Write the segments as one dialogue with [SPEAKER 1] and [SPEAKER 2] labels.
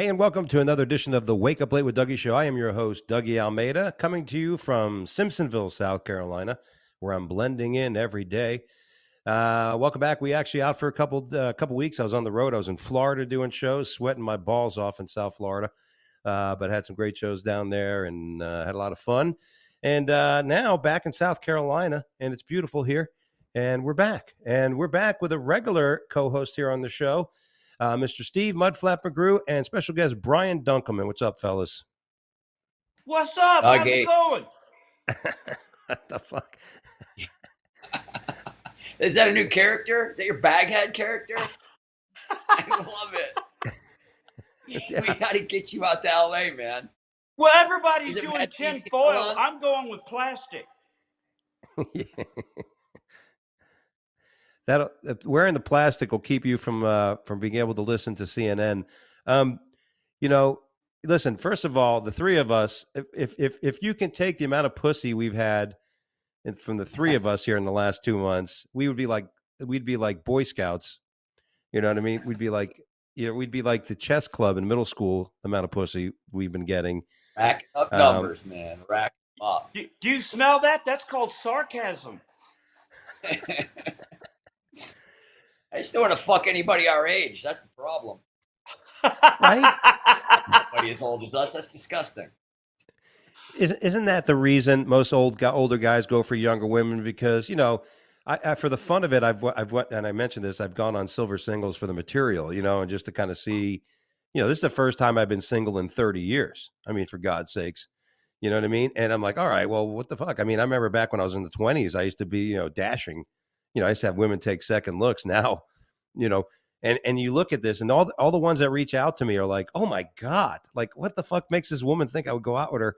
[SPEAKER 1] Hey, and welcome to another edition of the Wake Up Late with Dougie show. I am your host, Dougie Almeida, coming to you from Simpsonville, South Carolina, where I'm blending in every day. Welcome back. We actually out for a couple weeks. I was on the road. I was in Florida doing shows, sweating my balls off in South Florida, but had some great shows down there and had a lot of fun. And now back in South Carolina, and it's beautiful here. And we're back. And we're back with a regular co-host here on the show, Mr. Steve Mudflap McGrew, and special guest Brian Dunkleman. What's up, fellas?
[SPEAKER 2] What's up? How's it going?
[SPEAKER 1] What the fuck?
[SPEAKER 2] Is that a new character? Is that your baghead character? I love it.
[SPEAKER 1] Yeah.
[SPEAKER 2] We got to get you out to LA, man.
[SPEAKER 3] Well, everybody's doing tin foil. I'm going with plastic.
[SPEAKER 1] Yeah. That wearing the plastic will keep you from being able to listen to CNN. Listen. First of all, the three of us, if you can take the amount of pussy we've had from the three of us here in the last 2 months, we'd be like Boy Scouts. You know what I mean? We'd be like the chess club in middle school. The amount of pussy we've been getting.
[SPEAKER 2] Rack up numbers, man. Rack them up.
[SPEAKER 3] Do you smell that? That's called sarcasm.
[SPEAKER 2] I just don't want to fuck anybody our age. That's the problem.
[SPEAKER 1] Right?
[SPEAKER 2] Nobody as old as us. That's disgusting.
[SPEAKER 1] Isn't that the reason most older guys go for younger women? Because I for the fun of it, I've and I mentioned this. I've gone on Silver Singles for the material, and just to kind of see, this is the first time I've been single in 30 years. I mean, for God's sakes, you know what I mean? And I'm like, all right, well, what the fuck? I mean, I remember back when I was in the 20s, I used to be, dashing. I used to have women take second looks. Now, and you look at this, and all the ones that reach out to me are like, oh my God, like what the fuck makes this woman think I would go out with her?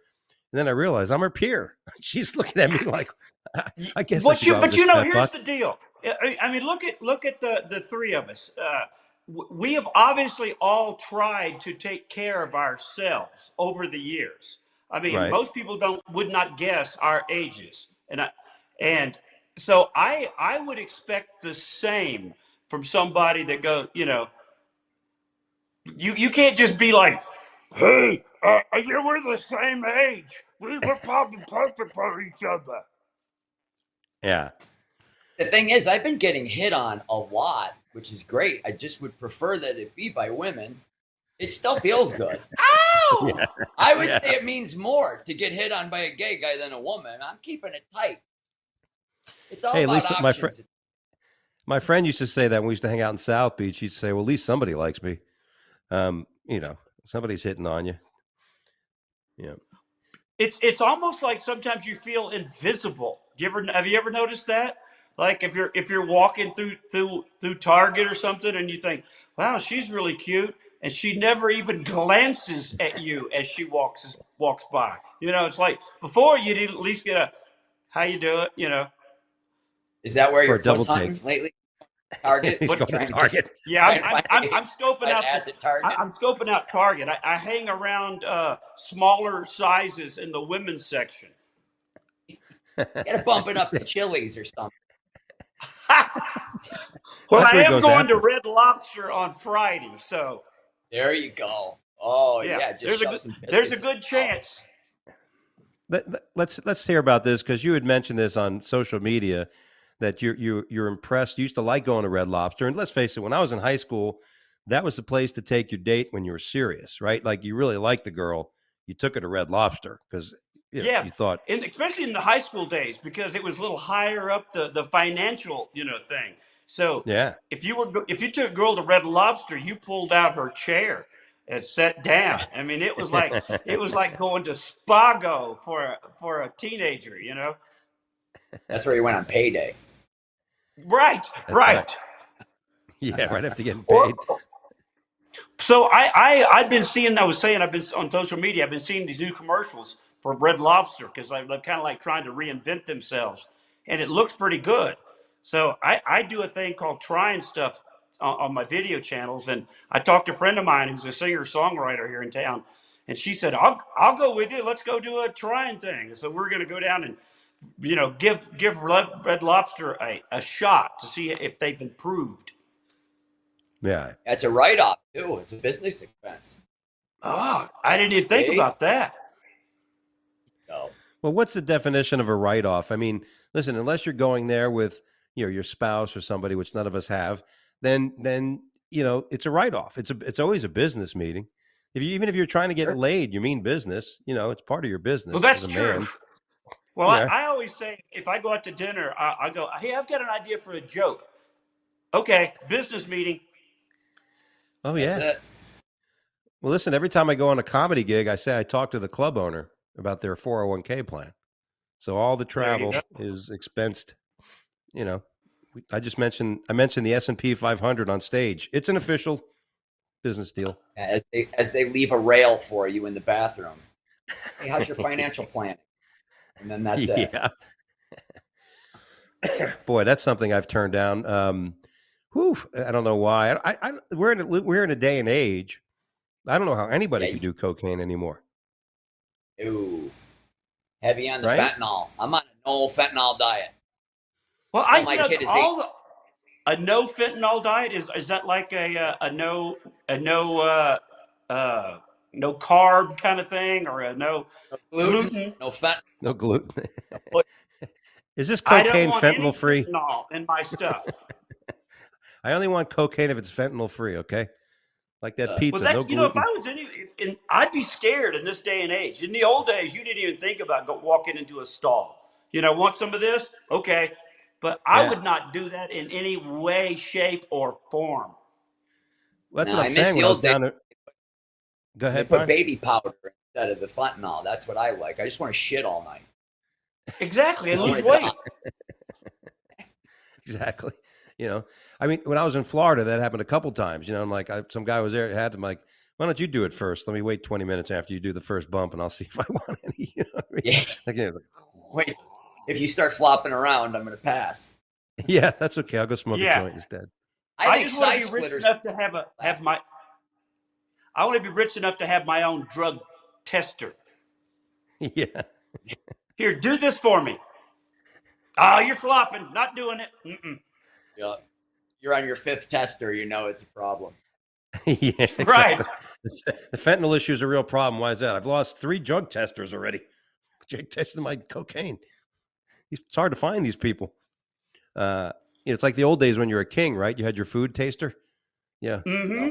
[SPEAKER 1] And then I realize I'm her peer. She's looking at me like, I guess.
[SPEAKER 3] But here's the deal. I mean, look at the three of us. We have obviously all tried to take care of ourselves over the years. I mean,
[SPEAKER 1] Right.
[SPEAKER 3] Most people would not guess our ages, and so I would expect the same from somebody that goes, you can't just be like, hey, we're the same age. We were probably perfect for each other.
[SPEAKER 1] Yeah.
[SPEAKER 2] The thing is, I've been getting hit on a lot, which is great. I just would prefer that it be by women. It still feels good.
[SPEAKER 3] Ow!
[SPEAKER 1] Yeah.
[SPEAKER 2] I would say it means more to get hit on by a gay guy than a woman. I'm keeping it tight. It's all about options.
[SPEAKER 1] My friend used to say that when we used to hang out in South Beach. He'd say, well, at least somebody likes me. Somebody's hitting on you. Yeah.
[SPEAKER 3] It's almost like sometimes you feel invisible. Have you ever noticed that? Like if you're walking through Target or something and you think, wow, she's really cute, and she never even glances at you as she walks by. It's like before you'd at least get a how you do it,
[SPEAKER 2] Is that where
[SPEAKER 1] For
[SPEAKER 2] you're
[SPEAKER 1] a double
[SPEAKER 2] hunting
[SPEAKER 1] take.
[SPEAKER 2] lately? Target?
[SPEAKER 1] He's going to Target.
[SPEAKER 3] Yeah, I'm scoping out.
[SPEAKER 2] Target.
[SPEAKER 3] I'm scoping out Target. I hang around smaller sizes in the women's section.
[SPEAKER 2] You gotta bump it up to Chili's or something.
[SPEAKER 3] Well, I am going to Red Lobster on Friday, so
[SPEAKER 2] there you go. Oh yeah,
[SPEAKER 3] there's a good chance.
[SPEAKER 1] Let's hear about this, because you had mentioned this on social media that you're impressed. You used to like going to Red Lobster, and let's face it, when I was in high school, that was the place to take your date when you were serious, right? Like you really liked the girl, you took her to Red Lobster because you thought,
[SPEAKER 3] and especially in the high school days, because it was a little higher up the financial thing. So
[SPEAKER 1] yeah,
[SPEAKER 3] if you took a girl to Red Lobster, you pulled out her chair and sat down. I mean, it was like going to Spago for a teenager,
[SPEAKER 2] That's where you went on payday.
[SPEAKER 3] Right.
[SPEAKER 1] Yeah, right after getting paid.
[SPEAKER 3] So I've been seeing. I've been on social media. I've been seeing these new commercials for Red Lobster because they're kind of like trying to reinvent themselves, and it looks pretty good. So I do a thing called trying stuff on my video channels, and I talked to a friend of mine who's a singer-songwriter here in town, and she said, I'll go with you. Let's go do a trying thing. So we're going to go down and give Red Lobster a shot to see if they've improved.
[SPEAKER 1] Yeah,
[SPEAKER 2] that's a write-off too. It's a business expense.
[SPEAKER 3] Oh, I didn't even think
[SPEAKER 2] See?
[SPEAKER 3] about that.
[SPEAKER 2] So,
[SPEAKER 1] Well, what's the definition of a write-off? I mean, listen, unless you're going there with, your spouse or somebody, which none of us have, then it's a write-off. It's always a business meeting. Even if you're trying to get
[SPEAKER 2] sure.
[SPEAKER 1] laid, you mean business. It's part of your
[SPEAKER 3] Well,
[SPEAKER 1] business as
[SPEAKER 3] that's
[SPEAKER 1] a
[SPEAKER 3] true.
[SPEAKER 1] man.
[SPEAKER 3] Well,
[SPEAKER 1] Yeah.
[SPEAKER 3] I always say if I go out to dinner, I go, hey, I've got an idea for a joke. Okay, business meeting.
[SPEAKER 1] Oh
[SPEAKER 2] That's
[SPEAKER 1] yeah.
[SPEAKER 2] it.
[SPEAKER 1] Well, listen, every time I go on a comedy gig, I say I talk to the club owner about their 401k plan. So all the
[SPEAKER 3] There you
[SPEAKER 1] travel
[SPEAKER 3] go.
[SPEAKER 1] is expensed. You know, I mentioned the S&P 500 on stage. It's an official business deal.
[SPEAKER 2] As they leave a rail for you in the bathroom. Hey, how's your financial planning? And then that's it.
[SPEAKER 1] Yeah. Boy, that's something I've turned down. I don't know why. We're in a day and age. I don't know how anybody
[SPEAKER 2] Yeah,
[SPEAKER 1] can do cocaine anymore.
[SPEAKER 2] ooh, heavy on the
[SPEAKER 1] Right?
[SPEAKER 2] fentanyl. I'm on a no fentanyl diet.
[SPEAKER 3] Well,
[SPEAKER 2] Tell my kid is 8.
[SPEAKER 3] a no fentanyl diet is that like a no no carb kind of thing or a no
[SPEAKER 2] No gluten,
[SPEAKER 3] gluten?
[SPEAKER 2] no fentanyl,
[SPEAKER 1] No gluten.
[SPEAKER 2] no pudding.
[SPEAKER 1] Is this
[SPEAKER 3] I don't
[SPEAKER 1] cocaine
[SPEAKER 3] want
[SPEAKER 1] fentanyl
[SPEAKER 3] any
[SPEAKER 1] free?
[SPEAKER 3] fentanyl in my stuff.
[SPEAKER 1] I only want cocaine if it's fentanyl free, okay? Like that
[SPEAKER 2] Uh,
[SPEAKER 3] Well,
[SPEAKER 1] pizza, no
[SPEAKER 3] that's if
[SPEAKER 1] gluten.
[SPEAKER 3] I was I'd be scared in this day and age. In the old days, you didn't even think about walking into a stall. Want some of this? Okay, but I
[SPEAKER 1] Yeah.
[SPEAKER 3] would not do that in any way, shape, or form.
[SPEAKER 1] Well, that's
[SPEAKER 2] no,
[SPEAKER 1] what I'm
[SPEAKER 2] I miss
[SPEAKER 1] saying
[SPEAKER 2] the
[SPEAKER 1] when I was
[SPEAKER 2] old days.
[SPEAKER 1] down there. Go
[SPEAKER 2] They
[SPEAKER 1] ahead,
[SPEAKER 2] put
[SPEAKER 1] Brian.
[SPEAKER 2] baby powder instead of the fentanyl. That's what I like. I just want to shit all night.
[SPEAKER 3] Exactly,
[SPEAKER 2] I
[SPEAKER 3] and
[SPEAKER 2] don't
[SPEAKER 3] lose
[SPEAKER 2] want to die.
[SPEAKER 3] weight.
[SPEAKER 1] Exactly. I mean, when I was in Florida, that happened a couple times. I'm like, some guy was there, had to, I'm like, why don't you do it first? Let me wait 20 minutes after you do the first bump, and I'll see if I want any. You know what I mean?
[SPEAKER 2] Yeah.
[SPEAKER 1] Like,
[SPEAKER 2] Wait, if you start flopping around, I'm going to pass.
[SPEAKER 1] yeah, that's okay. I'll go smoke a
[SPEAKER 3] Yeah,
[SPEAKER 1] joint instead.
[SPEAKER 2] I
[SPEAKER 3] I
[SPEAKER 2] think
[SPEAKER 3] just want to
[SPEAKER 2] side
[SPEAKER 3] be rich
[SPEAKER 2] splitters
[SPEAKER 3] enough to have
[SPEAKER 2] last.
[SPEAKER 3] my. I want to be rich enough to have my own drug tester.
[SPEAKER 1] Yeah.
[SPEAKER 3] Here, do this for me. Oh, you're flopping. Not doing it. Mm-mm.
[SPEAKER 2] Yeah. You're on your 5th tester, you know it's a problem.
[SPEAKER 1] Yeah,
[SPEAKER 3] Right.
[SPEAKER 1] exactly. The fentanyl issue is a real problem. Why is that? I've lost 3 drug testers already. Jake tested my cocaine. It's hard to find these people. Uh, it's like the old days when you're a king, right? You had your food taster. Yeah.
[SPEAKER 2] Yeah.
[SPEAKER 3] Mm-hmm.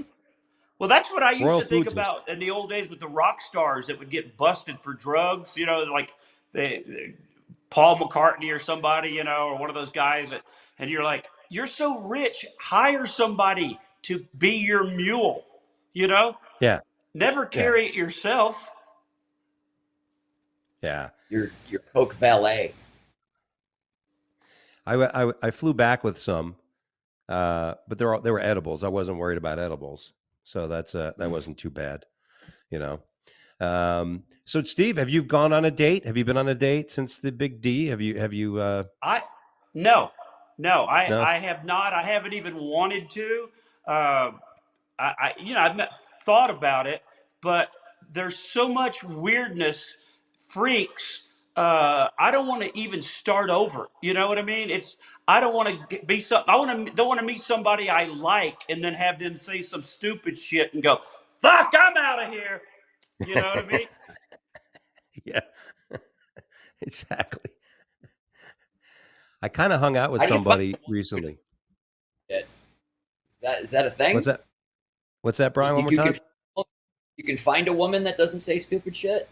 [SPEAKER 3] Well, that's what I used
[SPEAKER 1] Royal
[SPEAKER 3] to think
[SPEAKER 1] food taster.
[SPEAKER 3] about in the old days with the rock stars that would get busted for drugs. Like Paul McCartney or somebody, or one of those guys and you're like, you're so rich, hire somebody to be your mule. You know,
[SPEAKER 1] Yeah.
[SPEAKER 3] never
[SPEAKER 1] Yeah.
[SPEAKER 3] carry it yourself.
[SPEAKER 1] Yeah.
[SPEAKER 2] Your coke valet.
[SPEAKER 1] I flew back with some, but they were edibles. I wasn't worried about edibles, so that wasn't too bad, you know. So Steve, have you gone on a date? Have you been on a date since the big D? Have you?
[SPEAKER 3] I no, no,
[SPEAKER 1] No.
[SPEAKER 3] I have not. I haven't even wanted to. Uh, I've not thought about it, but there's so much weirdness, freaks. I don't want to even start over. You know what I mean? I don't want to be some. Don't want to meet somebody I like and then have them say some stupid shit and go, "Fuck, I'm out of here." You know what I mean?
[SPEAKER 1] Yeah. Exactly. I kind of hung out with
[SPEAKER 2] How do you find
[SPEAKER 1] somebody recently.
[SPEAKER 2] it? Is that a
[SPEAKER 1] What's
[SPEAKER 2] thing?
[SPEAKER 1] that? What's that,
[SPEAKER 2] You,
[SPEAKER 1] Brian? One
[SPEAKER 2] you,
[SPEAKER 1] more
[SPEAKER 2] you
[SPEAKER 1] time.
[SPEAKER 2] can you can find a woman that doesn't say stupid shit.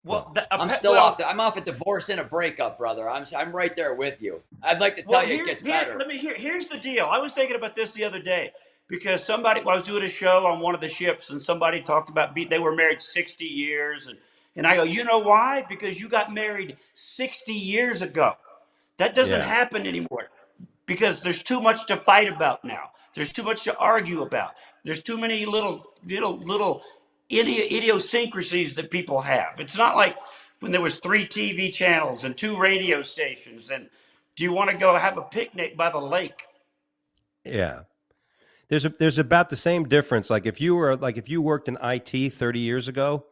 [SPEAKER 3] Well,
[SPEAKER 1] Well,
[SPEAKER 2] I'm off at divorce and a breakup, brother. I'm right there with you. I'd like to tell
[SPEAKER 3] Well,
[SPEAKER 2] you it gets better.
[SPEAKER 3] here's the deal. I was thinking about this the other day because I was doing a show on one of the ships and somebody talked about they were married 60 years and I go, you know why? Because you got married 60 years ago. That doesn't
[SPEAKER 1] yeah.
[SPEAKER 3] happen anymore because there's too much to fight about now. There's too much to argue about. There's too many little idiosyncrasies that people have. It's not like when there was 3 TV channels and 2 radio stations. And do you want to go have a picnic by the lake?
[SPEAKER 1] Yeah. There's about the same difference. If you worked in IT 30 years ago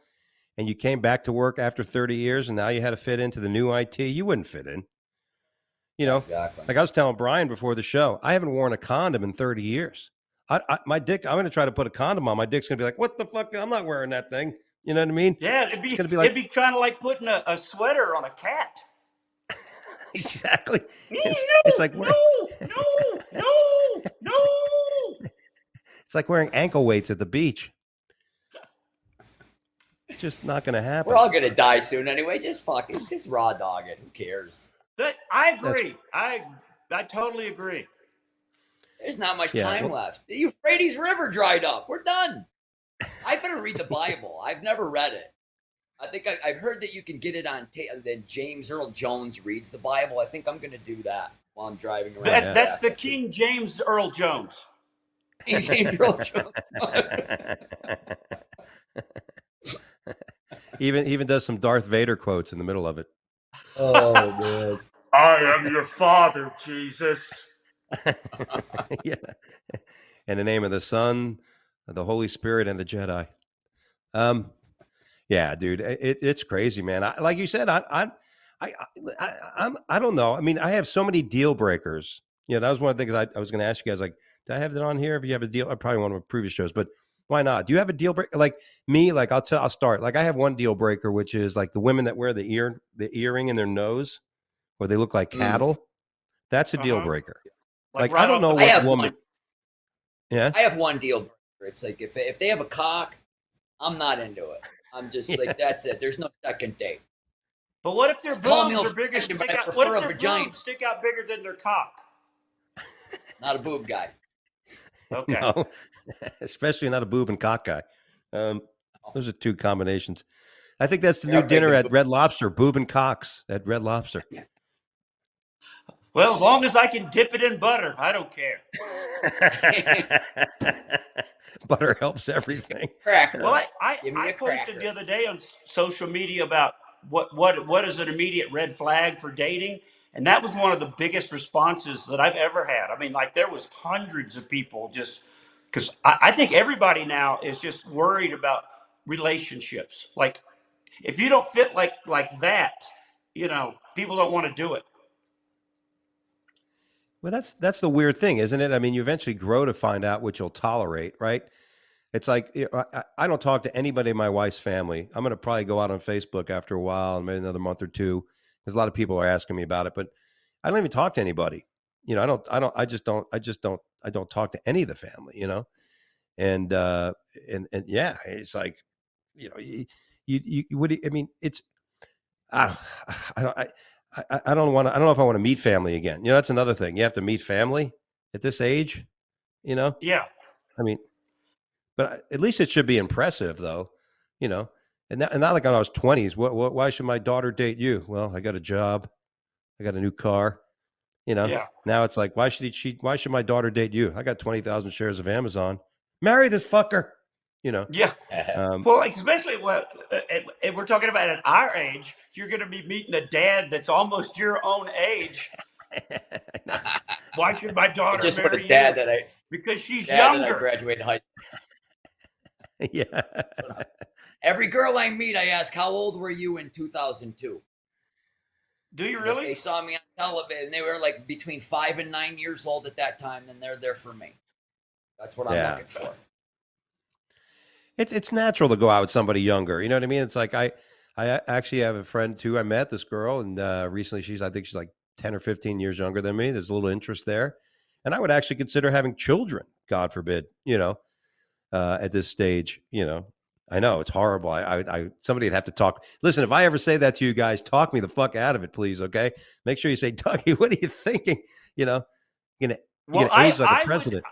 [SPEAKER 1] and you came back to work after 30 years and now you had to fit into the new IT, you wouldn't fit in.
[SPEAKER 2] Yeah, exactly.
[SPEAKER 1] Like I was telling Brian before the show, I haven't worn a condom in 30 years. My dick. I'm going to try to put a condom on. My dick's going to be like, what the fuck? I'm not wearing that thing. You know what I mean?
[SPEAKER 3] Yeah,
[SPEAKER 1] It's going to be like
[SPEAKER 3] it'd be trying to like putting a sweater on a cat.
[SPEAKER 1] exactly.
[SPEAKER 3] No,
[SPEAKER 1] It's like wearing,
[SPEAKER 3] no, no, no, no.
[SPEAKER 1] it's like wearing ankle weights at the beach. It's just not going to happen.
[SPEAKER 2] We're all gonna die soon anyway. Just raw dog it. Who cares?
[SPEAKER 3] I agree. I totally agree.
[SPEAKER 2] There's not much time left. The Euphrates River dried up. We're done. I better read the Bible. I've never read it. I think I've heard that you can get it on tape. Then James Earl Jones reads the Bible. I think I'm going to do that while I'm driving around.
[SPEAKER 3] That's the King James Earl Jones.
[SPEAKER 2] King James Earl Jones.
[SPEAKER 1] even does some Darth Vader quotes in the middle of it.
[SPEAKER 2] Oh man!
[SPEAKER 3] I am your father, Jesus.
[SPEAKER 1] Yeah. In the name of the Son, the Holy Spirit, and the Jedi. Yeah, dude, it's crazy, man. Like you said, I don't know. I mean, I have so many deal breakers. You know, that was one of the things I was going to ask you guys. Like, do I have that on here? If you have a deal, I probably one of my previous shows, but why not? Do you have a deal breaker? Like me, like I'll start. Like I have one deal breaker, which is like the women that wear the earring in their nose, where they look like cattle. That's a deal breaker. Like
[SPEAKER 3] right
[SPEAKER 1] I don't know what woman. Yeah,
[SPEAKER 2] I have one deal breaker. It's like if they have a cock, I'm not into it. I'm just like that's it. There's no second date.
[SPEAKER 3] But what if their
[SPEAKER 2] Call me
[SPEAKER 3] boobs are bigger?
[SPEAKER 2] old-fashioned, but I
[SPEAKER 3] What
[SPEAKER 2] prefer
[SPEAKER 3] if
[SPEAKER 2] a
[SPEAKER 3] their
[SPEAKER 2] vagina.
[SPEAKER 3] boobs stick out bigger than their cock?
[SPEAKER 2] Not a boob guy.
[SPEAKER 3] Okay.
[SPEAKER 1] no, especially not a boob and cock guy. Those are two combinations. I think that's the new dinner at Red Lobster, boob and cocks at Red Lobster.
[SPEAKER 3] Well, as long as I can dip it in butter, I don't care.
[SPEAKER 1] Butter helps everything.
[SPEAKER 2] Cracker.
[SPEAKER 3] Well, I posted
[SPEAKER 2] cracker.
[SPEAKER 3] the other day on social media about what is an immediate red flag for dating, and that was one of the biggest responses that I've ever had. I mean, like there was hundreds of people just because I think everybody now is just worried about relationships. Like if you don't fit like that, you know, people don't want to do it.
[SPEAKER 1] Well, that's the weird thing, isn't it? I mean, you eventually grow to find out what you'll tolerate, right? It's like I don't talk to anybody in my wife's family. I'm going to probably go out on Facebook after a while, and maybe another month or two, because a lot of people are asking me about it. But I don't even talk to anybody. You know, I just don't talk to any of the family. You know, and yeah, it's like, you know, you what do you, I mean, it's I don't want to. I don't know if I want to meet family again. You know, that's another thing. You have to meet family at this age. You know.
[SPEAKER 3] Yeah.
[SPEAKER 1] I mean, but at least it should be impressive, though. You know, and not like when I was 20s. Why should my daughter date you? Well, I got a job. I got a new car. You know.
[SPEAKER 3] Yeah.
[SPEAKER 1] Now it's like, why should my daughter date you? I got 20,000 shares of Amazon. Marry this fucker. You know.
[SPEAKER 3] Yeah. Well, especially if we're talking about at our age, you're going to be meeting a dad that's almost your own age. Why should my daughter
[SPEAKER 2] just
[SPEAKER 3] marry
[SPEAKER 2] with a dad
[SPEAKER 3] you?
[SPEAKER 2] that I
[SPEAKER 3] Because she's
[SPEAKER 2] dad
[SPEAKER 3] younger.
[SPEAKER 2] that I graduated high school.
[SPEAKER 1] Yeah.
[SPEAKER 2] Every girl I meet, I ask, "How old were you in 2002?"
[SPEAKER 3] Do you
[SPEAKER 2] If
[SPEAKER 3] really?
[SPEAKER 2] they saw me on television, they were like between 5 and 9 years old at that time. Then they're there for me. That's what I'm looking for.
[SPEAKER 1] It's natural to go out with somebody younger. You know what I mean? It's like I actually have a friend too. I met this girl, and recently I think she's like 10 or 15 years younger than me. There's a little interest there, and I would actually consider having children. God forbid, you know, at this stage. You know, I know it's horrible. I somebody'd have to talk. Listen, if I ever say that to you guys, talk me the fuck out of it, please. Okay, make sure you say, Dougie, what are you thinking? You know, you're gonna age like a president.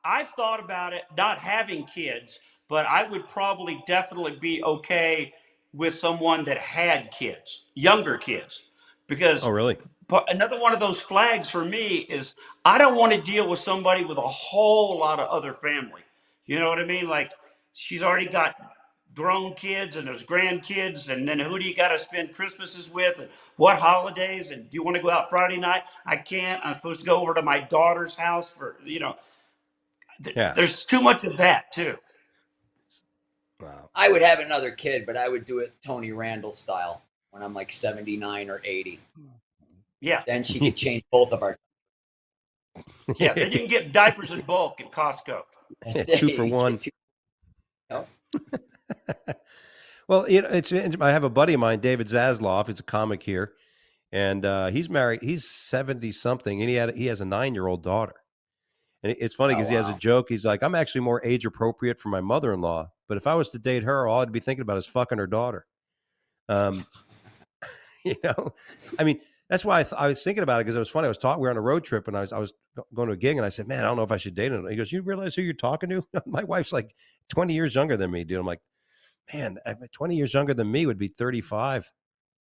[SPEAKER 3] I've thought about it, not having kids, but I would probably definitely be okay with someone that had kids, younger kids, because
[SPEAKER 1] Oh, really?
[SPEAKER 3] another one of those flags for me is I don't want to deal with somebody with a whole lot of other family. You know what I mean? Like she's already got grown kids and there's grandkids, and then who do you got to spend Christmases with, and what holidays, and do you want to go out Friday night? I can't. I'm supposed to go over to my daughter's house for, you know.
[SPEAKER 1] Yeah.
[SPEAKER 3] There's too much of that too.
[SPEAKER 1] Wow.
[SPEAKER 2] I would have another kid, but I would do it Tony Randall style when I'm like 79 or 80.
[SPEAKER 3] Yeah.
[SPEAKER 2] Then she could change both of our.
[SPEAKER 3] Yeah, then you can get diapers in bulk at Costco.
[SPEAKER 1] Yeah, 2 for 1.
[SPEAKER 2] No.
[SPEAKER 1] Well, you know, I have a buddy of mine, David Zasloff. He's a comic here, and he's married. He's 70 something, and he has a 9-year-old daughter. And it's funny because he has a joke. He's like, I'm actually more age appropriate for my mother-in-law, but if I was to date her, all I'd be thinking about is fucking her daughter. You know, I mean, that's why I was thinking about it, because it was funny. We were on a road trip, and I was going to a gig, and I said, man, I don't know if I should date her. He goes, you realize who you're talking to? My wife's like 20 years younger than me, dude. I'm like, man, 20 years younger than me would be 35,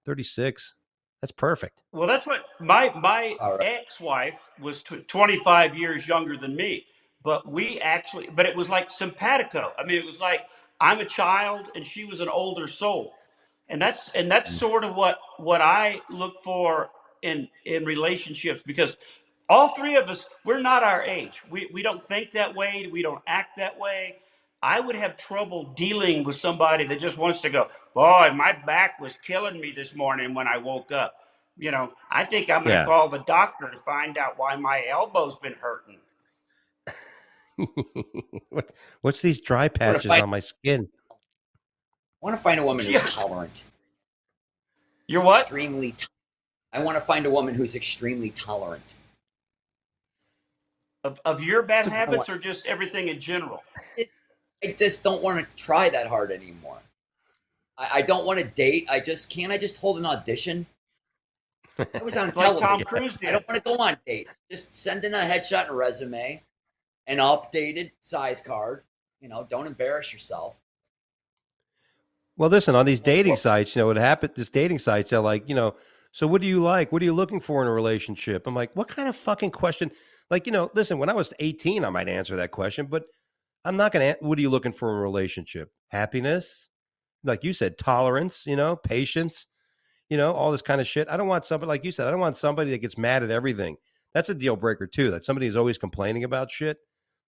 [SPEAKER 1] 36. That's perfect.
[SPEAKER 3] Well, that's what my ex-wife was 25 years younger than me. But it was like simpatico. I mean, it was like I'm a child and she was an older soul. And that's sort of what I look for in relationships, because all three of us, we're not our age. We don't think that way. We don't act that way. I would have trouble dealing with somebody that just wants to go, boy, my back was killing me this morning when I woke up. You know, I think I'm going to call the doctor to find out why my elbow's been hurting.
[SPEAKER 1] What's these dry patches on my skin?
[SPEAKER 2] I want to find a woman who's tolerant.
[SPEAKER 3] You're what?
[SPEAKER 2] I want to find a woman who's extremely tolerant.
[SPEAKER 3] Of your bad habits, or just everything in general?
[SPEAKER 2] I just don't want to try that hard anymore. I don't want to date. I just hold an audition. I was on television.
[SPEAKER 3] Tom Cruise did.
[SPEAKER 2] I don't want to go on dates. Just send in a headshot and a resume, an updated size card. You know, don't embarrass yourself.
[SPEAKER 1] Well, listen, on these dating sites, you know, what happened, these dating sites, they're like, you know, so what do you like? What are you looking for in a relationship? I'm like, what kind of fucking question? Like, you know, listen, when I was 18, I might answer that question, but I'm not going to, what are you looking for in a relationship? Happiness? Like you said, tolerance, you know, patience, you know, all this kind of shit. I don't want somebody, like you said, I don't want somebody that gets mad at everything. That's a deal breaker too. That somebody is always complaining about shit.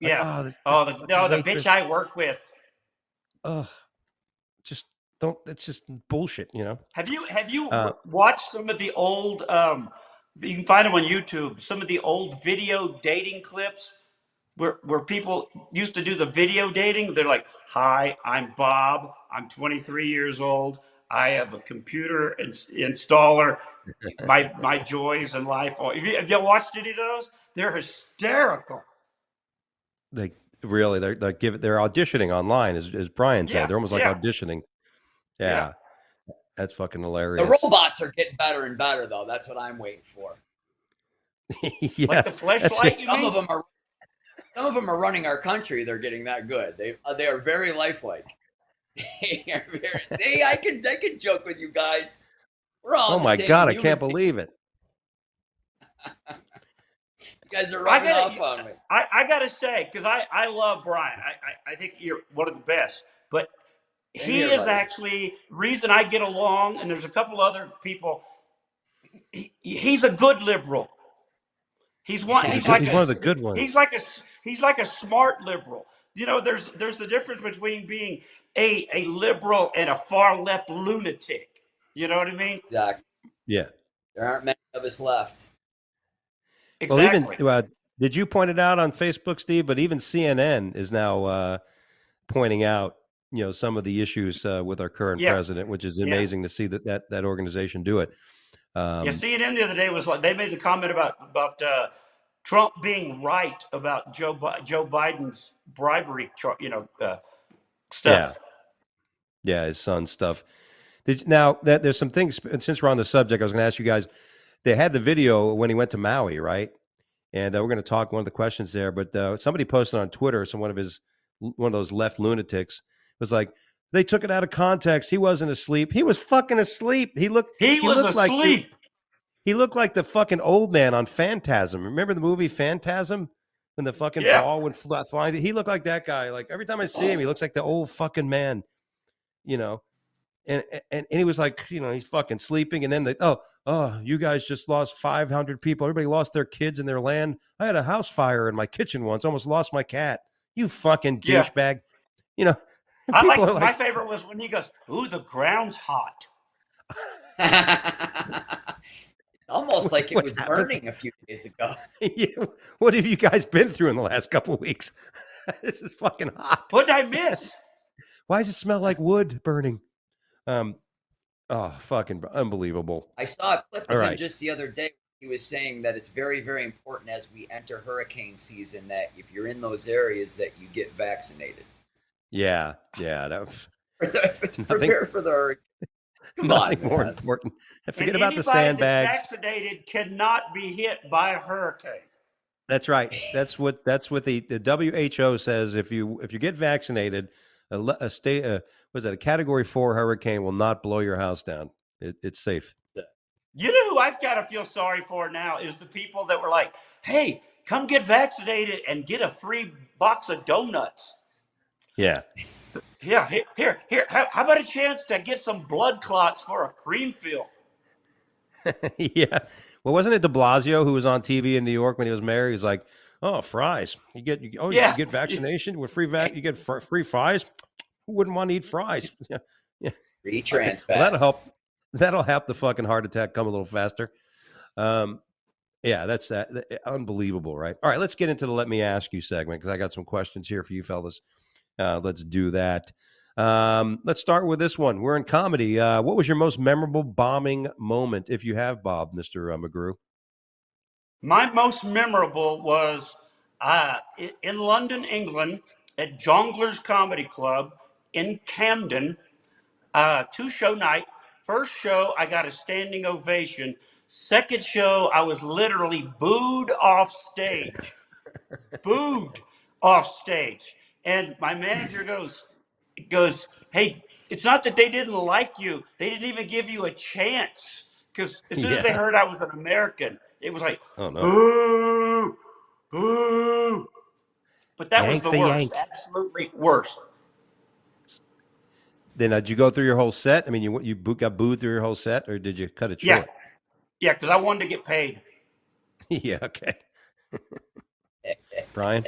[SPEAKER 1] Like,
[SPEAKER 3] yeah. The bitch I work with.
[SPEAKER 1] Just don't. It's just bullshit, you know.
[SPEAKER 3] Have you watched some of the old? You can find them on YouTube. Some of the old video dating clips where people used to do the video dating. They're like, "Hi, I'm Bob. I'm 23 years old. I have a computer installer. My joys in life." Have you watched any of those? They're hysterical.
[SPEAKER 1] They're auditioning online, as Brian said. They're almost like auditioning. Yeah. That's fucking hilarious.
[SPEAKER 2] The robots are getting better and better, though. That's what I'm waiting for.
[SPEAKER 3] Like the fleshlight.
[SPEAKER 2] Some of them are running our country. They're getting that good. They are very lifelike. See, I can joke with you guys. We're all.
[SPEAKER 1] Oh my god! I can't believe it.
[SPEAKER 2] You guys are rubbing off on me.
[SPEAKER 3] I gotta say, because I love Brian. I think you're one of the best. But he is actually reason I get along, and there's a couple other people. He's a good liberal. He's one of the good ones. He's like a smart liberal. You know, there's the difference between being a liberal and a far left lunatic. You know what I mean?
[SPEAKER 2] Exactly.
[SPEAKER 1] Yeah.
[SPEAKER 2] There aren't many of us left.
[SPEAKER 3] Exactly.
[SPEAKER 1] Well, even did you point it out on Facebook, Steve? But even CNN is now pointing out, you know, some of the issues with our current president, which is amazing to see that organization do it.
[SPEAKER 3] CNN the other day was like, they made the comment about Trump being right about Joe Biden's bribery, stuff.
[SPEAKER 1] Yeah, his son's stuff. Now that there's some things, and since we're on the subject, I was going to ask you guys. They had the video when he went to Maui, right? And we're going to talk one of the questions there. But somebody posted on Twitter, one of those left lunatics was like, they took it out of context. He wasn't asleep. He was fucking asleep. He was asleep. He looked like the fucking old man on Phantasm. Remember the movie Phantasm? When the fucking ball went flying. He looked like that guy. Like every time I see him, he looks like the old fucking man, you know. And he was like, you know, he's fucking sleeping. And then you guys just lost 500 people. Everybody lost their kids and their land. I had a house fire in my kitchen once. Almost lost my cat. You fucking douchebag. You know,
[SPEAKER 3] my favorite was when he goes, "Ooh, the ground's hot."
[SPEAKER 2] Almost like it
[SPEAKER 1] What's
[SPEAKER 2] was
[SPEAKER 1] happened?
[SPEAKER 2] burning a few days ago.
[SPEAKER 1] What have you guys been through in the last couple of weeks? This is fucking hot.
[SPEAKER 3] What did I miss?
[SPEAKER 1] Why does it smell like wood burning? Oh, fucking unbelievable.
[SPEAKER 2] I saw a clip
[SPEAKER 1] All
[SPEAKER 2] of him
[SPEAKER 1] right.
[SPEAKER 2] just the other day. He was saying that it's very, very important as we enter hurricane season that if you're in those areas that you get vaccinated.
[SPEAKER 1] Yeah. That was
[SPEAKER 2] To prepare for the hurricane. Come
[SPEAKER 1] nothing
[SPEAKER 2] on,
[SPEAKER 1] more
[SPEAKER 2] man.
[SPEAKER 1] important. Forget
[SPEAKER 3] And
[SPEAKER 1] about the
[SPEAKER 3] anybody that's
[SPEAKER 1] sandbags.
[SPEAKER 3] vaccinated cannot be hit by a hurricane.
[SPEAKER 1] That's right. That's what the WHO says. If you get vaccinated, a Category 4 hurricane will not blow your house down. It's safe.
[SPEAKER 3] You know who I've got to feel sorry for now is the people that were like, "Hey, come get vaccinated and get a free box of donuts."
[SPEAKER 1] Yeah.
[SPEAKER 3] Yeah, here. How about a chance to get some blood clots for a cream fill?
[SPEAKER 1] Yeah. Well, wasn't it de Blasio who was on TV in New York when he was mayor? He's like, "Oh, fries. You get vaccination with free you get free fries. Who wouldn't want to eat fries?" Yeah.
[SPEAKER 2] Free trans
[SPEAKER 1] Well,
[SPEAKER 2] fats.
[SPEAKER 1] that'll help the fucking heart attack come a little faster. Yeah, that's unbelievable, right? All right, let's get into the Let Me Ask You segment because I got some questions here for you fellas. Let's do that. Let's start with this one. We're in comedy. What was your most memorable bombing moment, if you have, Bob, Mr. McGrew?
[SPEAKER 3] My most memorable was in London, England, at Jongleurs Comedy Club in Camden. 2-show night. First show, I got a standing ovation. Second show, I was literally booed off stage. Booed off stage. And my manager goes, "Hey, it's not that they didn't like you. They didn't even give you a chance." Because as soon as they
[SPEAKER 1] Yeah.
[SPEAKER 3] heard I was an American, it was like,
[SPEAKER 1] Oh no.
[SPEAKER 3] "Boo, boo." But that was
[SPEAKER 1] Yank
[SPEAKER 3] the
[SPEAKER 1] the
[SPEAKER 3] worst.
[SPEAKER 1] yank.
[SPEAKER 3] Absolutely worst.
[SPEAKER 1] Then did you go through your whole set? I mean, you got booed through your whole set, or did you cut it short?
[SPEAKER 3] Yeah, because I wanted to get paid.
[SPEAKER 1] Yeah. Okay. Brian.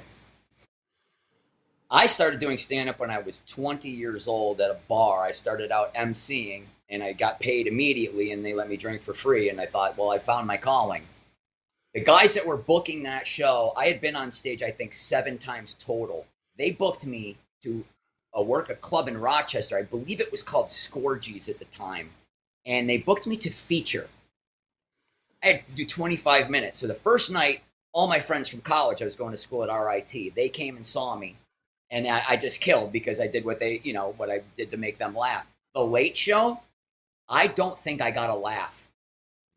[SPEAKER 2] I started doing stand-up when I was 20 years old at a bar. I started out emceeing, and I got paid immediately, and they let me drink for free. And I thought, well, I found my calling. The guys that were booking that show, I had been on stage, I think, 7 times total. They booked me to work a club in Rochester. I believe it was called Scorgies at the time. And they booked me to feature. I had to do 25 minutes. So the first night, all my friends from college, I was going to school at RIT, they came and saw me. And I just killed because I did what I did to make them laugh. The Late Show, I don't think I got a laugh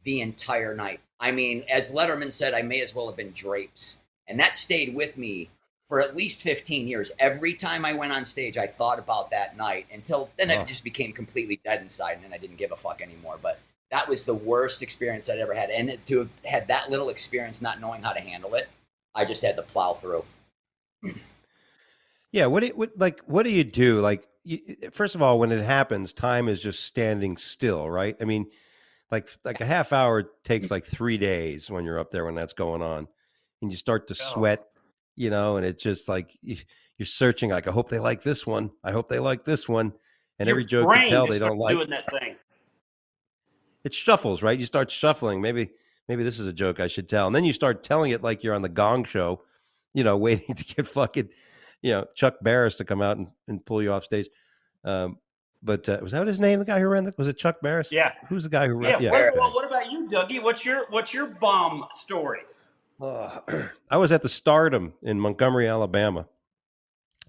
[SPEAKER 2] the entire night. I mean, as Letterman said, I may as well have been drapes. And that stayed with me for at least 15 years. Every time I went on stage, I thought about that night until then it just became completely dead inside and then I didn't give a fuck anymore. But that was the worst experience I'd ever had. And to have had that little experience not knowing how to handle it, I just had to plow through.
[SPEAKER 1] Yeah. What do you do? Like, first of all, when it happens, time is just standing still, right? I mean, like a half hour takes like 3 days when you're up there when that's going on, and you start to sweat, and it's just like you're searching. Like, I hope they like this one. I hope they like this one. And
[SPEAKER 3] Your
[SPEAKER 1] every joke
[SPEAKER 3] brain
[SPEAKER 1] you tell,
[SPEAKER 3] just
[SPEAKER 1] they don't
[SPEAKER 3] starts
[SPEAKER 1] like.
[SPEAKER 3] doing that thing.
[SPEAKER 1] It shuffles, right? You start shuffling. Maybe this is a joke I should tell, and then you start telling it like you're on the Gong Show, waiting to get fucking, Chuck Barris to come out and pull you off stage. But was that his name? The guy who ran was it Chuck Barris?
[SPEAKER 3] Yeah.
[SPEAKER 1] Who's the guy who
[SPEAKER 3] Yeah.
[SPEAKER 1] ran? Yeah.
[SPEAKER 3] What about you, Dougie? What's your bomb story?
[SPEAKER 1] I was at the Stardom in Montgomery, Alabama.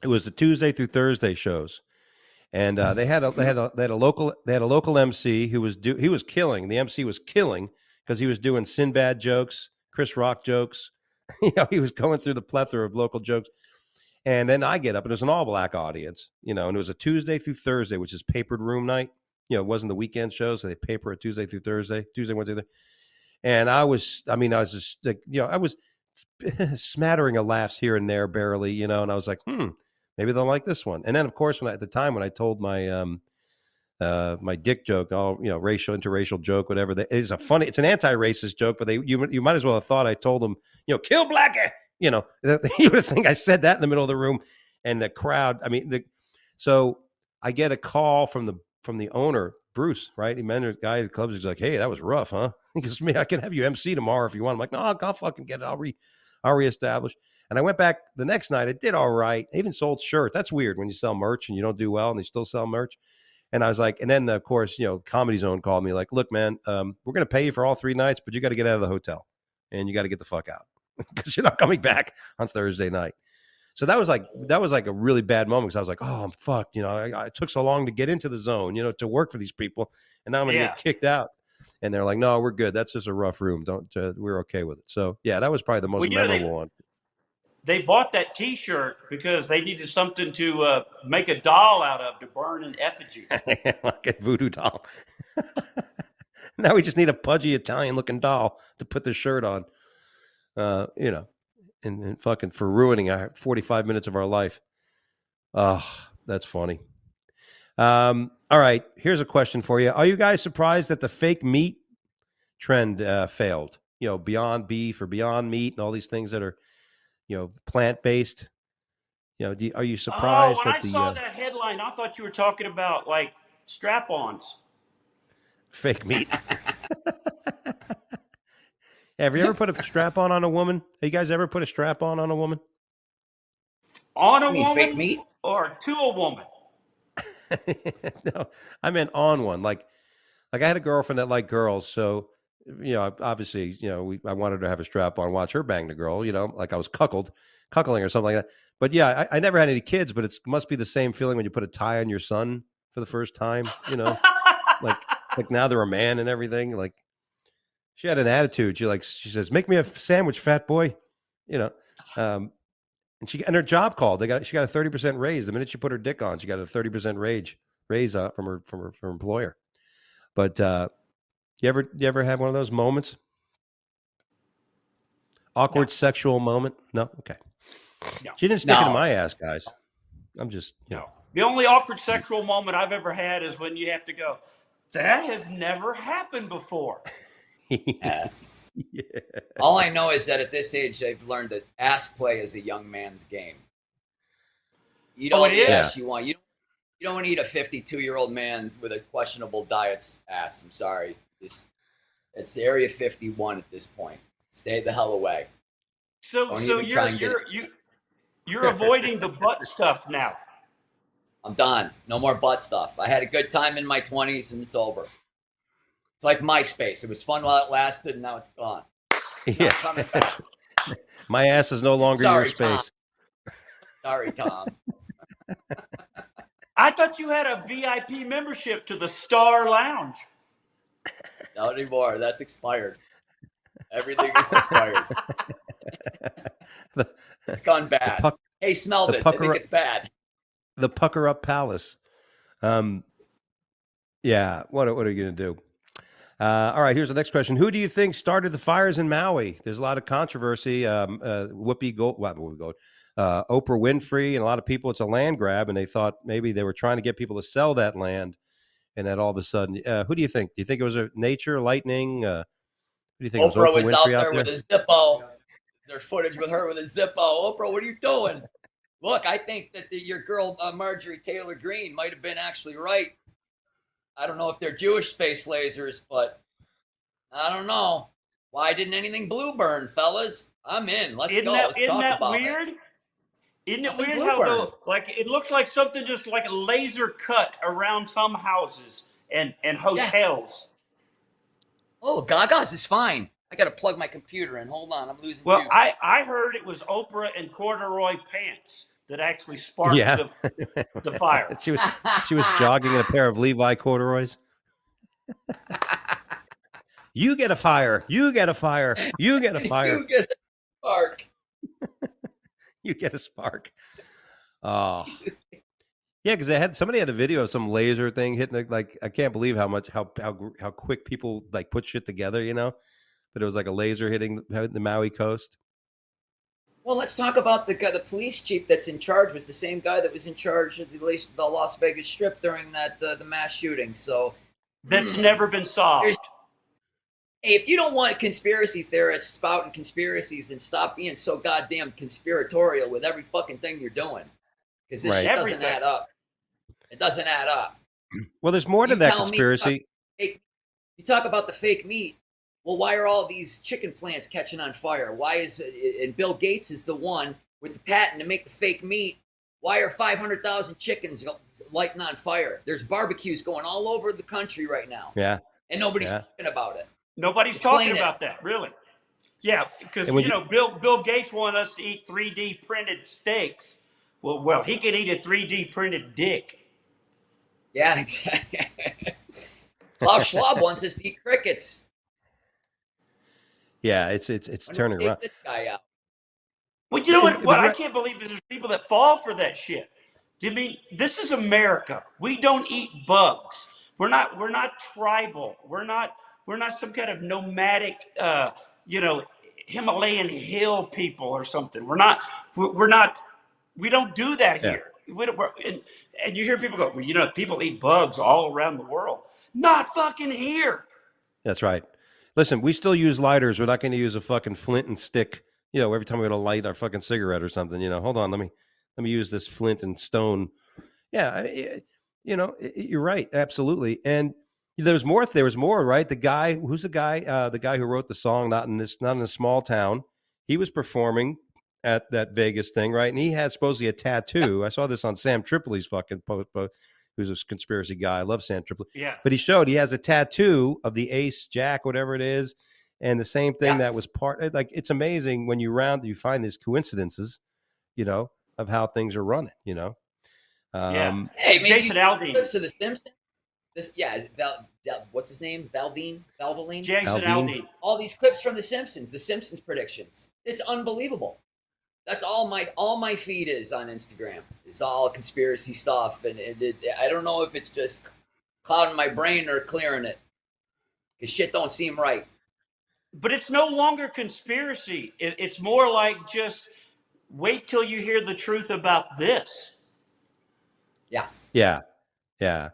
[SPEAKER 1] It was the Tuesday through Thursday shows, and they had a local MC who was killing. The MC was killing because he was doing Sinbad jokes, Chris Rock jokes. He was going through the plethora of local jokes. And then I get up, and it was an all-black audience, and it was a Tuesday through Thursday, which is papered room night. It wasn't the weekend show, so they paper it Tuesday through Thursday, Tuesday, Wednesday. And I was just like, I was smattering of laughs here and there, barely, and I was like, maybe they'll like this one. And then, of course, when I told my my dick joke, all interracial joke, whatever, it's an anti-racist joke, but you might as well have thought I told them, kill black. You would think I said that in the middle of the room, and the crowd. I mean, so I get a call from the owner Bruce, right? He met a guy at the clubs. He's like, hey, that was rough, huh? He goes, me, I can have you MC tomorrow if you want. I'm like, no, I'll fucking get it. I'll reestablish. And I went back the next night. I did all right. I even sold shirts. That's weird when you sell merch and you don't do well and they still sell merch. And I was like, and then of course, Comedy Zone called me like, look, man, we're going to pay you for all 3 nights, but you got to get out of the hotel and you got to get the fuck out because you're not coming back on Thursday night. So that was like a really bad moment because I was like, oh, I'm fucked. It took so long to get into the zone, to work for these people. And now I'm going to get kicked out. And they're like, no, we're good. That's just a rough room. We're okay with it. So, yeah, that was probably the most memorable one.
[SPEAKER 3] They bought that T-shirt because they needed something to make a doll out of to burn in effigy.
[SPEAKER 1] Like a voodoo doll. Now we just need a pudgy Italian-looking doll to put the shirt on, and fucking for ruining 45 minutes of our life. Oh, that's funny. All right, here's a question for you. Are you guys surprised that the fake meat trend failed? Beyond Beef or Beyond Meat and all these things that are plant-based. Are you surprised?
[SPEAKER 3] When I saw that headline, I thought you were talking about like strap-ons.
[SPEAKER 1] Fake meat. Have you ever put a strap-on on a woman? Have you guys ever put a strap-on a woman?
[SPEAKER 3] On a woman?
[SPEAKER 2] Fake meat?
[SPEAKER 3] Or to a woman?
[SPEAKER 1] No, I meant on one. Like I had a girlfriend that liked girls, so obviously, I wanted to have a strap on, watch her bang the girl, like I was cuckolding or something like that. But yeah, I never had any kids, but it must be the same feeling when you put a tie on your son for the first time, like now they're a man and everything. Like she had an attitude. She says, make me a sandwich, fat boy, and her job called. She got a 30% raise the minute she put her dick on. She got a 30% raise from her employer. But, you ever have one of those moments? Awkward sexual moment? No? Okay. No. She didn't stick it in my ass, guys. I'm just...
[SPEAKER 3] No. The only awkward sexual moment I've ever had is when you have to go, that has never happened before.
[SPEAKER 2] Yeah. All I know is that at this age, I've learned that ass play is a young man's game. Eat all the ass you want. You don't need a 52-year-old man with a questionable diet's ass. I'm sorry. It's Area 51 at this point. Stay the hell away.
[SPEAKER 3] So you're avoiding the butt stuff now.
[SPEAKER 2] I'm done. No more butt stuff. I had a good time in my 20s and it's over. It's like MySpace. It was fun while it lasted and now it's gone.
[SPEAKER 1] Yeah. Coming back. My ass is no longer your space.
[SPEAKER 2] Tom. Sorry, Tom.
[SPEAKER 3] I thought you had a VIP membership to the Star Lounge.
[SPEAKER 2] Not anymore. That's expired. Everything is expired. It's gone bad. Hey, smell this. I think it's bad.
[SPEAKER 1] The Pucker Up Palace. Yeah. What are you going to do? All right. Here's the next question. Who do you think started the fires in Maui? There's a lot of controversy. Oprah Winfrey and a lot of people. It's a land grab, and they thought maybe they were trying to get people to sell that land. And then all of a sudden, who do you think? Do you think it was lightning? Who do you think?
[SPEAKER 2] Oprah was out there with a Zippo. There's footage with her with a Zippo. Oprah, what are you doing? Look, I think that your girl Marjorie Taylor Greene might have been actually right. I don't know if they're Jewish space lasers, but I don't know. Why didn't anything blue burn, fellas? I'm in. Let's go. Let's talk about it.
[SPEAKER 3] Isn't it weird how it looks like something just like a laser cut around some houses and hotels?
[SPEAKER 2] Yeah. Oh, Gaga's is fine. I got to plug my computer in. Hold on, I'm losing.
[SPEAKER 3] Well,
[SPEAKER 2] juice.
[SPEAKER 3] I heard it was Oprah and corduroy pants that actually sparked the fire.
[SPEAKER 1] She was jogging in a pair of Levi corduroys. You get a fire. You get a fire. You get a fire.
[SPEAKER 2] You get a spark.
[SPEAKER 1] You get a spark. Oh, yeah, because somebody had a video of some laser thing hitting. Like, I can't believe how quick people like put shit together, But it was like a laser hitting the Maui coast.
[SPEAKER 2] Well, let's talk about the police chief that's in charge. Was the same guy that was in charge of the Las Vegas Strip during the mass shooting. So
[SPEAKER 3] that's never been solved.
[SPEAKER 2] Hey, if you don't want conspiracy theorists spouting conspiracies, then stop being so goddamn conspiratorial with every fucking thing you're doing. Because this shit doesn't add up. It doesn't add up.
[SPEAKER 1] Well, there's more to
[SPEAKER 2] You
[SPEAKER 1] that
[SPEAKER 2] tell me,
[SPEAKER 1] conspiracy.
[SPEAKER 2] you talk about the fake meat. Well, why are all these chicken plants catching on fire? Why is and Bill Gates is the one with the patent to make the fake meat? Why are 500,000 chickens lighting on fire? There's barbecues going all over the country right now,
[SPEAKER 1] Yeah,
[SPEAKER 2] and nobody's
[SPEAKER 1] yeah.
[SPEAKER 2] talking about it.
[SPEAKER 3] Nobody's
[SPEAKER 2] Explain
[SPEAKER 3] talking
[SPEAKER 2] it.
[SPEAKER 3] about that, really. Yeah, because
[SPEAKER 1] And when you,
[SPEAKER 3] Bill Gates wanted us to eat 3D printed steaks. Well, he can eat a 3D printed dick.
[SPEAKER 2] Yeah, exactly. Klaus Schwab wants us to eat crickets.
[SPEAKER 1] yeah, it's
[SPEAKER 2] When do
[SPEAKER 1] turning
[SPEAKER 2] we
[SPEAKER 1] around.
[SPEAKER 2] take this guy out?
[SPEAKER 3] Well, you know what?
[SPEAKER 1] But
[SPEAKER 3] I
[SPEAKER 1] you're
[SPEAKER 3] can't believe there's people that fall for that shit. I mean, this is America. We don't eat bugs. We're not tribal. We're not some kind of nomadic, you know, Himalayan hill people or something. We're not. We don't do that
[SPEAKER 1] yeah.
[SPEAKER 3] here. And you hear people go, well, people eat bugs all around the world. Not fucking here.
[SPEAKER 1] That's right. Listen, we still use lighters. We're not going to use a fucking flint and stick. Every time we go to light our fucking cigarette or something. Hold on, let me use this flint and stone. Yeah, you're right, absolutely. And there's more. There was more, right? The guy, who's the guy? The guy who wrote the song, not in a small town. He was performing at that Vegas thing, right? And he had supposedly a tattoo. I saw this on Sam Tripoli's fucking post, who's a conspiracy guy. I love Sam Tripoli.
[SPEAKER 3] Yeah.
[SPEAKER 1] But he has a tattoo of the ace, jack, whatever it is. And the same thing that was like, it's amazing when you find these coincidences, of how things are running,
[SPEAKER 3] Yeah.
[SPEAKER 2] Hey, man,
[SPEAKER 3] Jason Aldean.
[SPEAKER 2] To the Simpsons. What's his name? Valvoline.
[SPEAKER 3] Jason
[SPEAKER 1] Aldean.
[SPEAKER 3] Aldean.
[SPEAKER 2] All these clips from the Simpsons predictions. It's unbelievable. That's all my feed is on Instagram. It's all conspiracy stuff, and I don't know if it's just clouding my brain or clearing it, because shit don't seem right.
[SPEAKER 3] But it's no longer conspiracy. It's more like just wait till you hear the truth about this.
[SPEAKER 2] Yeah.
[SPEAKER 1] Yeah. Yeah.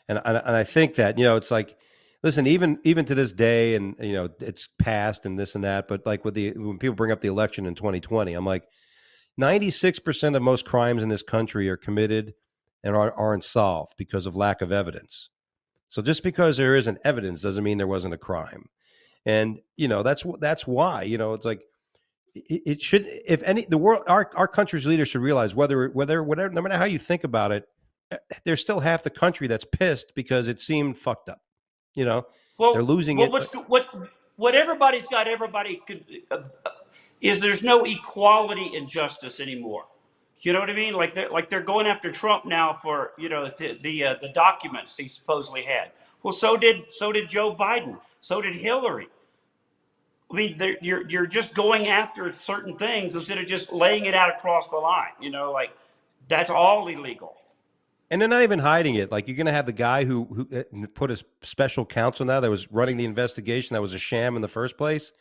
[SPEAKER 1] And I think that, it's like, listen, even to this day, and, it's past and this and that, but like when people bring up the election in 2020, I'm like, 96% of most crimes in this country are committed and aren't solved because of lack of evidence. So just because there isn't evidence doesn't mean there wasn't a crime. And, that's why, it's like, it should, if any, the world, our country's leaders should realize whatever, no matter how you think about it, there's still half the country that's pissed because it seemed fucked up.
[SPEAKER 3] Well,
[SPEAKER 1] they're losing it.
[SPEAKER 3] What everybody's got, everybody could, is there's no equality in justice anymore. You know what I mean? Like they're going after Trump now for the documents he supposedly had. Well, so did Joe Biden. So did Hillary. I mean, you're just going after certain things instead of just laying it out across the line. Like that's all illegal.
[SPEAKER 1] And they're not even hiding it. Like, you're going to have the guy who put a special counsel now that was running the investigation that was a sham in the first place.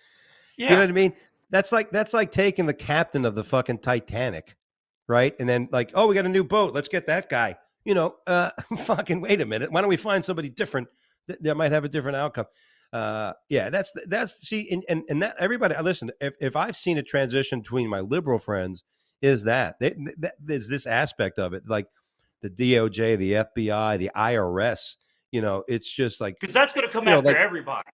[SPEAKER 3] Yeah.
[SPEAKER 1] You know what I mean? That's like taking the captain of the fucking Titanic, right? And then like, oh, we got a new boat. Let's get that guy. Fucking wait a minute. Why don't we find somebody different that might have a different outcome? Yeah, that's see, and that everybody. Listen, if I've seen a transition between my liberal friends, is that there's this aspect of it, like the DOJ, the FBI, the IRS. It's just like,
[SPEAKER 3] because that's going to come after
[SPEAKER 1] like,
[SPEAKER 3] everybody.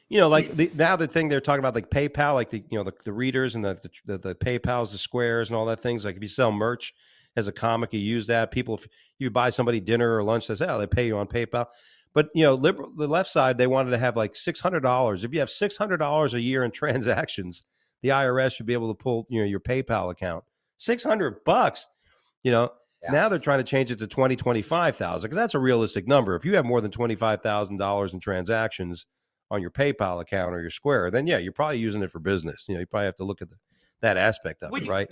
[SPEAKER 1] Like now the thing they're talking about, like PayPal, like the readers and the PayPals, the squares, and all that things. Like if you sell merch as a comic, you use that. People, if you buy somebody dinner or lunch, they say, oh, they pay you on PayPal. But the left side, they wanted to have like $600. If you have $600 a year in transactions, the IRS should be able to pull your PayPal account. $600. Now they're trying to change it to 25,000 because that's a realistic number. If you have more than $25,000 in transactions on your PayPal account or your Square, then yeah, you're probably using it for business. You probably have to look at that aspect of it, right?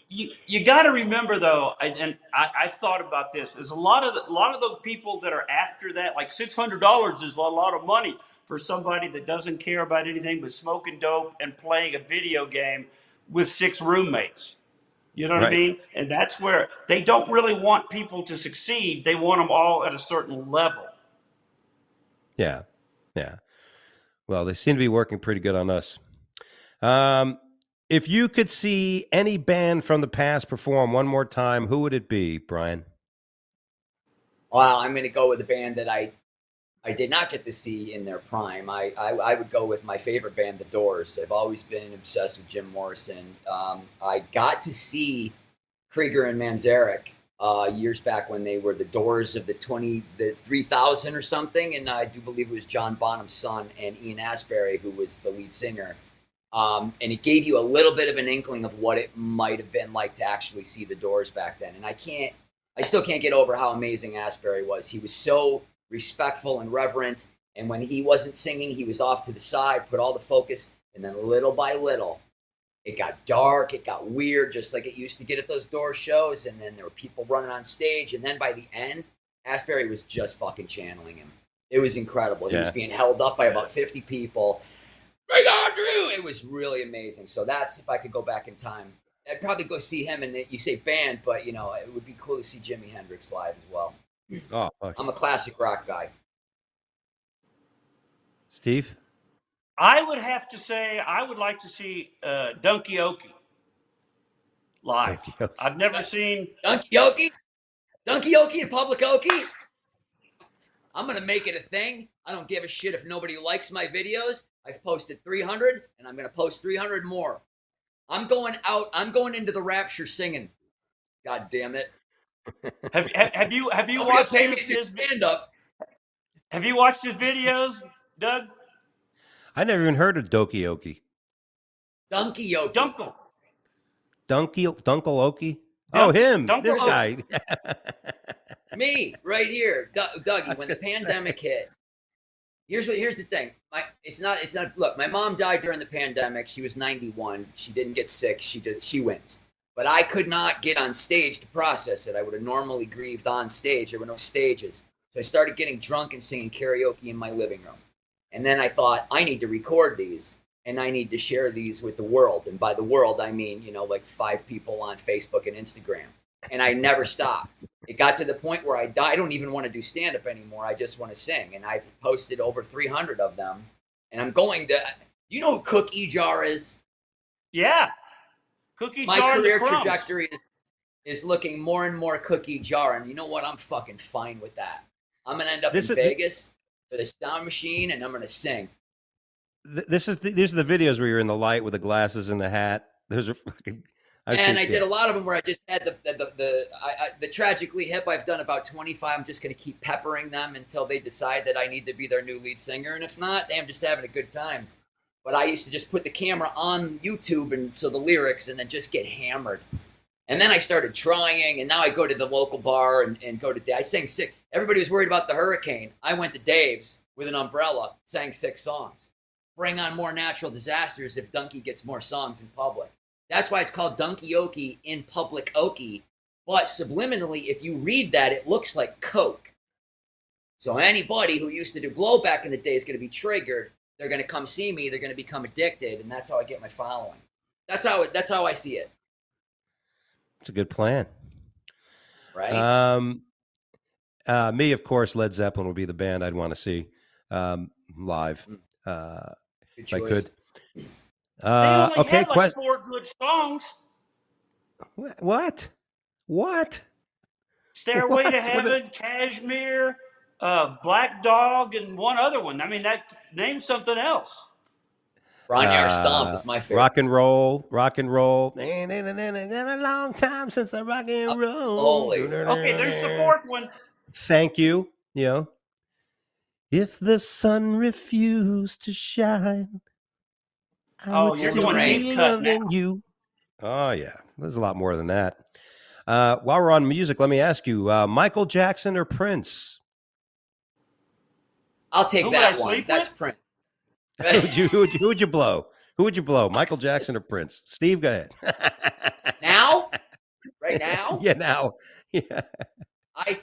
[SPEAKER 3] You got to remember though, and I've thought about this. Is a lot of the people that are after that, like $600 is a lot of money for somebody that doesn't care about anything but smoking dope and playing a video game with 6 roommates. You know what I mean? And that's where they don't really want people to succeed. They want them all at a certain level.
[SPEAKER 1] Yeah. Yeah. Well, they seem to be working pretty good on us. If you could see any band from the past perform one more time, who would it be, Brian?
[SPEAKER 2] Well, I'm going to go with a band that I did not get to see in their prime. I would go with my favorite band, The Doors. I've always been obsessed with Jim Morrison. I got to see Krieger and Manzarek years back when they were the Doors of the 3000 or something, and I do believe it was John Bonham's son and Ian Astbury who was the lead singer. And it gave you a little bit of an inkling of what it might have been like to actually see the Doors back then. And I still can't get over how amazing Astbury was. He was so respectful and reverent, and when he wasn't singing, he was off to the side, put all the focus, and then little by little, it got dark, it got weird, just like it used to get at those Doors shows, and then there were people running on stage, and then by the end, Astbury was just fucking channeling him. It was incredible. He was being held up by about 50 people. Bring on Drew! It was really amazing. So that's, if I could go back in time, I'd probably go see him, and you say band, but, it would be cool to see Jimi Hendrix live as well.
[SPEAKER 1] Oh, fuck.
[SPEAKER 2] I'm a classic rock guy.
[SPEAKER 1] Steve?
[SPEAKER 3] I would have to say I would like to see Donkey Okie live. I've never seen
[SPEAKER 2] Donkey Okie and Public Okie. I'm going to make it a thing. I don't give a shit if nobody likes my videos. I've posted 300, and I'm going to post 300 more. I'm going out. I'm going into the rapture singing. God damn it.
[SPEAKER 3] Have you watched his
[SPEAKER 2] stand up?
[SPEAKER 3] Have you watched his videos, Doug?
[SPEAKER 1] I never even heard of Donkey Okie.
[SPEAKER 2] Donkey Okie.
[SPEAKER 1] Dunkle Okie? Oh, him. This guy.
[SPEAKER 2] Me, right here. Dougie, when the pandemic hit, here's the thing. It's not look, my mom died during the pandemic. She was 91. She didn't get sick. She wins. But I could not get on stage to process it. I would have normally grieved on stage. There were no stages. So I started getting drunk and singing karaoke in my living room. And then I thought, I need to record these, and I need to share these with the world. And by the world, I mean, like 5 people on Facebook and Instagram. And I never stopped. It got to the point where I don't even want to do stand-up anymore. I just want to sing. And I've posted over 300 of them. And I'm going to, you know who Cookie Jar is?
[SPEAKER 3] Yeah. Cookie
[SPEAKER 2] My
[SPEAKER 3] Jar.
[SPEAKER 2] My career trajectory is looking more and more Cookie Jar. And you know what? I'm fucking fine with that. I'm going to end up in Vegas with a sound machine, and I'm going to sing.
[SPEAKER 1] These are the videos where you're in the light with the glasses and the hat. Those are fucking...
[SPEAKER 2] I did a lot of them where I just had the Tragically Hip. I've done about 25. I'm just going to keep peppering them until they decide that I need to be their new lead singer. And if not, I'm just having a good time. But I used to just put the camera on YouTube and so the lyrics, and then just get hammered. And then I started trying, and now I go to the local bar and go to. I sang 6. Everybody was worried about the hurricane. I went to Dave's with an umbrella, sang 6 songs. Bring on more natural disasters if Donkey gets more songs in public. That's why it's called Donkey Okie in Public Okie. But subliminally, if you read that, it looks like Coke. So anybody who used to do blow back in the day is going to be triggered. They're going to come see me. They're going to become addicted, and that's how I get my following. That's how I see it.
[SPEAKER 1] It's a good plan.
[SPEAKER 2] Right?
[SPEAKER 1] Me, of course, Led Zeppelin would be the band I'd want to see live. If I could.
[SPEAKER 3] They only
[SPEAKER 1] okay,
[SPEAKER 3] had like 4 good songs.
[SPEAKER 1] What?
[SPEAKER 3] Stairway to Heaven, Kashmir, Black Dog, and one other one. I mean, name something else.
[SPEAKER 2] Ronyar Stomp is my favorite.
[SPEAKER 1] Rock and roll. Ain't a long time since I rock and roll.
[SPEAKER 3] Okay, there's the 4th one.
[SPEAKER 1] Thank you. If the sun refused to shine, I would still be loving you. Oh, yeah. There's a lot more than that. While we're on music, let me ask you, Michael Jackson or Prince?
[SPEAKER 2] I'll take that one. That's Prince.
[SPEAKER 1] Who would you blow? Who would you blow, Michael Jackson or Prince? Steve, go ahead.
[SPEAKER 2] Now? Right now?
[SPEAKER 1] Yeah, now. Yeah.
[SPEAKER 2] I'd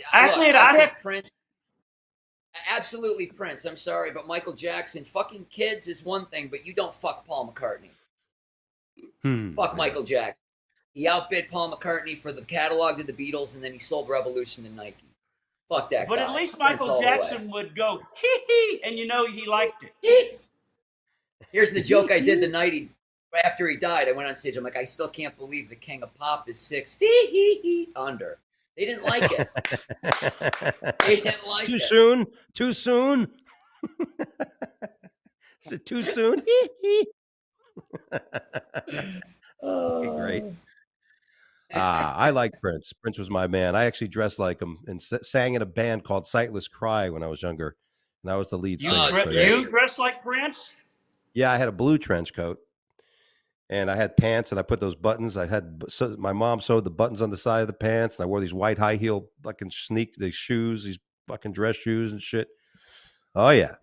[SPEAKER 2] have Prince. Absolutely Prince. I'm sorry, but Michael Jackson, fucking kids is one thing, but you don't fuck Paul McCartney. Fuck Michael Jackson. He outbid Paul McCartney for the catalog to the Beatles, and then he sold Revolution to Nike. Fuck that guy.
[SPEAKER 3] But at least Michael Jackson would go, hee, and he liked it.
[SPEAKER 2] Here's the joke I did the night after he died. I went on stage. I'm like, I still can't believe the king of pop is 6 feet under. They didn't like it. They didn't like
[SPEAKER 1] Too
[SPEAKER 2] it.
[SPEAKER 1] soon? Too soon? Is it too soon? Okay, great. I like Prince. Prince was my man. I actually dressed like him and sang in a band called Sightless Cry when I was younger, and I was the lead singer.
[SPEAKER 3] You dressed like Prince?
[SPEAKER 1] Yeah, I had a blue trench coat, and I had pants, and I put those buttons. My mom sewed the buttons on the side of the pants, and I wore these white high heel fucking these shoes, these fucking dress shoes and shit. Oh yeah,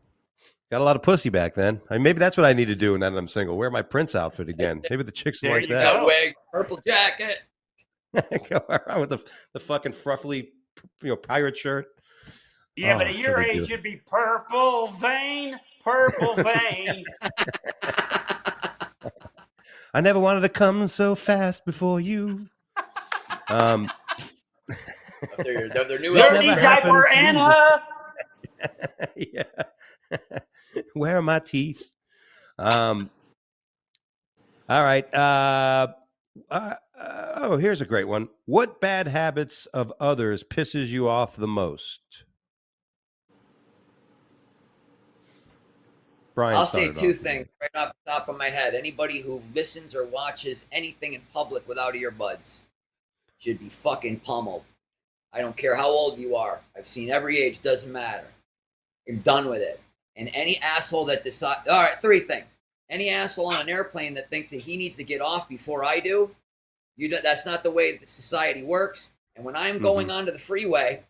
[SPEAKER 1] got a lot of pussy back then. I mean, maybe that's what I need to do now that I'm single. Wear my Prince outfit again. Maybe the chicks
[SPEAKER 3] There
[SPEAKER 1] like
[SPEAKER 3] you
[SPEAKER 1] that.
[SPEAKER 3] go.
[SPEAKER 2] Wig, purple jacket.
[SPEAKER 1] Go around with the fucking fruffly, pirate shirt.
[SPEAKER 3] Yeah, but at your age, you'd be purple vein, purple vein.
[SPEAKER 1] I never wanted to come so fast before you.
[SPEAKER 2] Their new
[SPEAKER 3] Dirty diaper Anna.
[SPEAKER 1] Yeah. Where are my teeth? All right. Here's a great one. What bad habits of others pisses you off the most? Brian,
[SPEAKER 2] I'll say two things right off the top of my head. Anybody who listens or watches anything in public without earbuds should be fucking pummeled. I don't care how old you are. I've seen every age. Doesn't matter. I'm done with it. And any asshole that decides... All right, three things. Any asshole on an airplane that thinks that he needs to get off before I do, that's not the way that society works. And when I'm going onto the freeway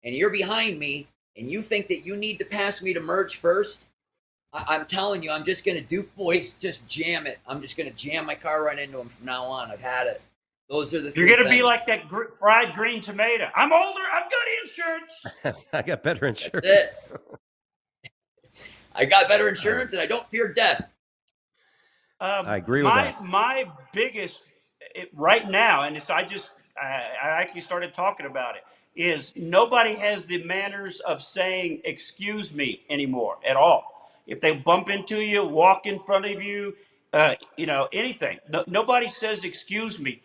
[SPEAKER 2] and you're behind me and you think that you need to pass me to merge first, I'm telling you, I'm just going to Duke Boys, just jam it. I'm just going to jam my car right into him from now on. I've had it. Those are the
[SPEAKER 3] You're going to be like that fried green tomato. I'm older. I've got insurance.
[SPEAKER 1] I got better insurance.
[SPEAKER 2] That's it. I got better insurance and I don't fear death.
[SPEAKER 1] I agree with that.
[SPEAKER 3] My biggest right now, and I actually started talking about it, is nobody has the manners of saying excuse me anymore at all. If they bump into you, walk in front of you, anything. Nobody says excuse me.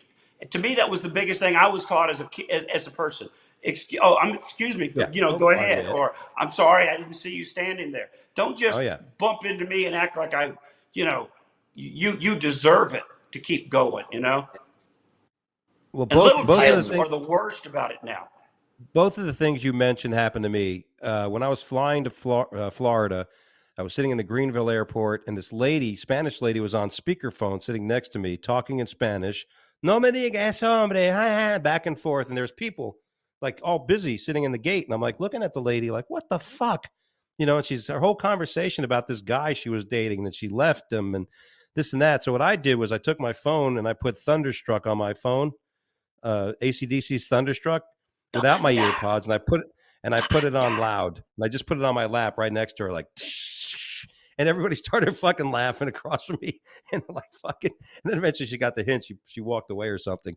[SPEAKER 3] To me, that was the biggest thing I was taught as a person. Excuse me.
[SPEAKER 1] Yeah.
[SPEAKER 3] Go ahead. Or I'm sorry, I didn't see you standing there. Don't just bump into me and act like you deserve it to keep going. Well, both of the things are the worst about it now.
[SPEAKER 1] Both of the things you mentioned happened to me when I was flying to Florida. I was sitting in the Greenville airport, and this Spanish lady, was on speakerphone sitting next to me, talking in Spanish. No me digas, hombre, back and forth. And there's people like all busy sitting in the gate. And I'm like looking at the lady like, what the fuck? And her whole conversation about this guy she was dating, and that she left him and this and that. So what I did was I took my phone and I put Thunderstruck on my phone, AC/DC's Thunderstruck, without my earpods, and I put it on loud. And I just put it on my lap right next to her, like, and everybody started fucking laughing across from me, and like fucking. And then eventually she got the hint. She walked away or something.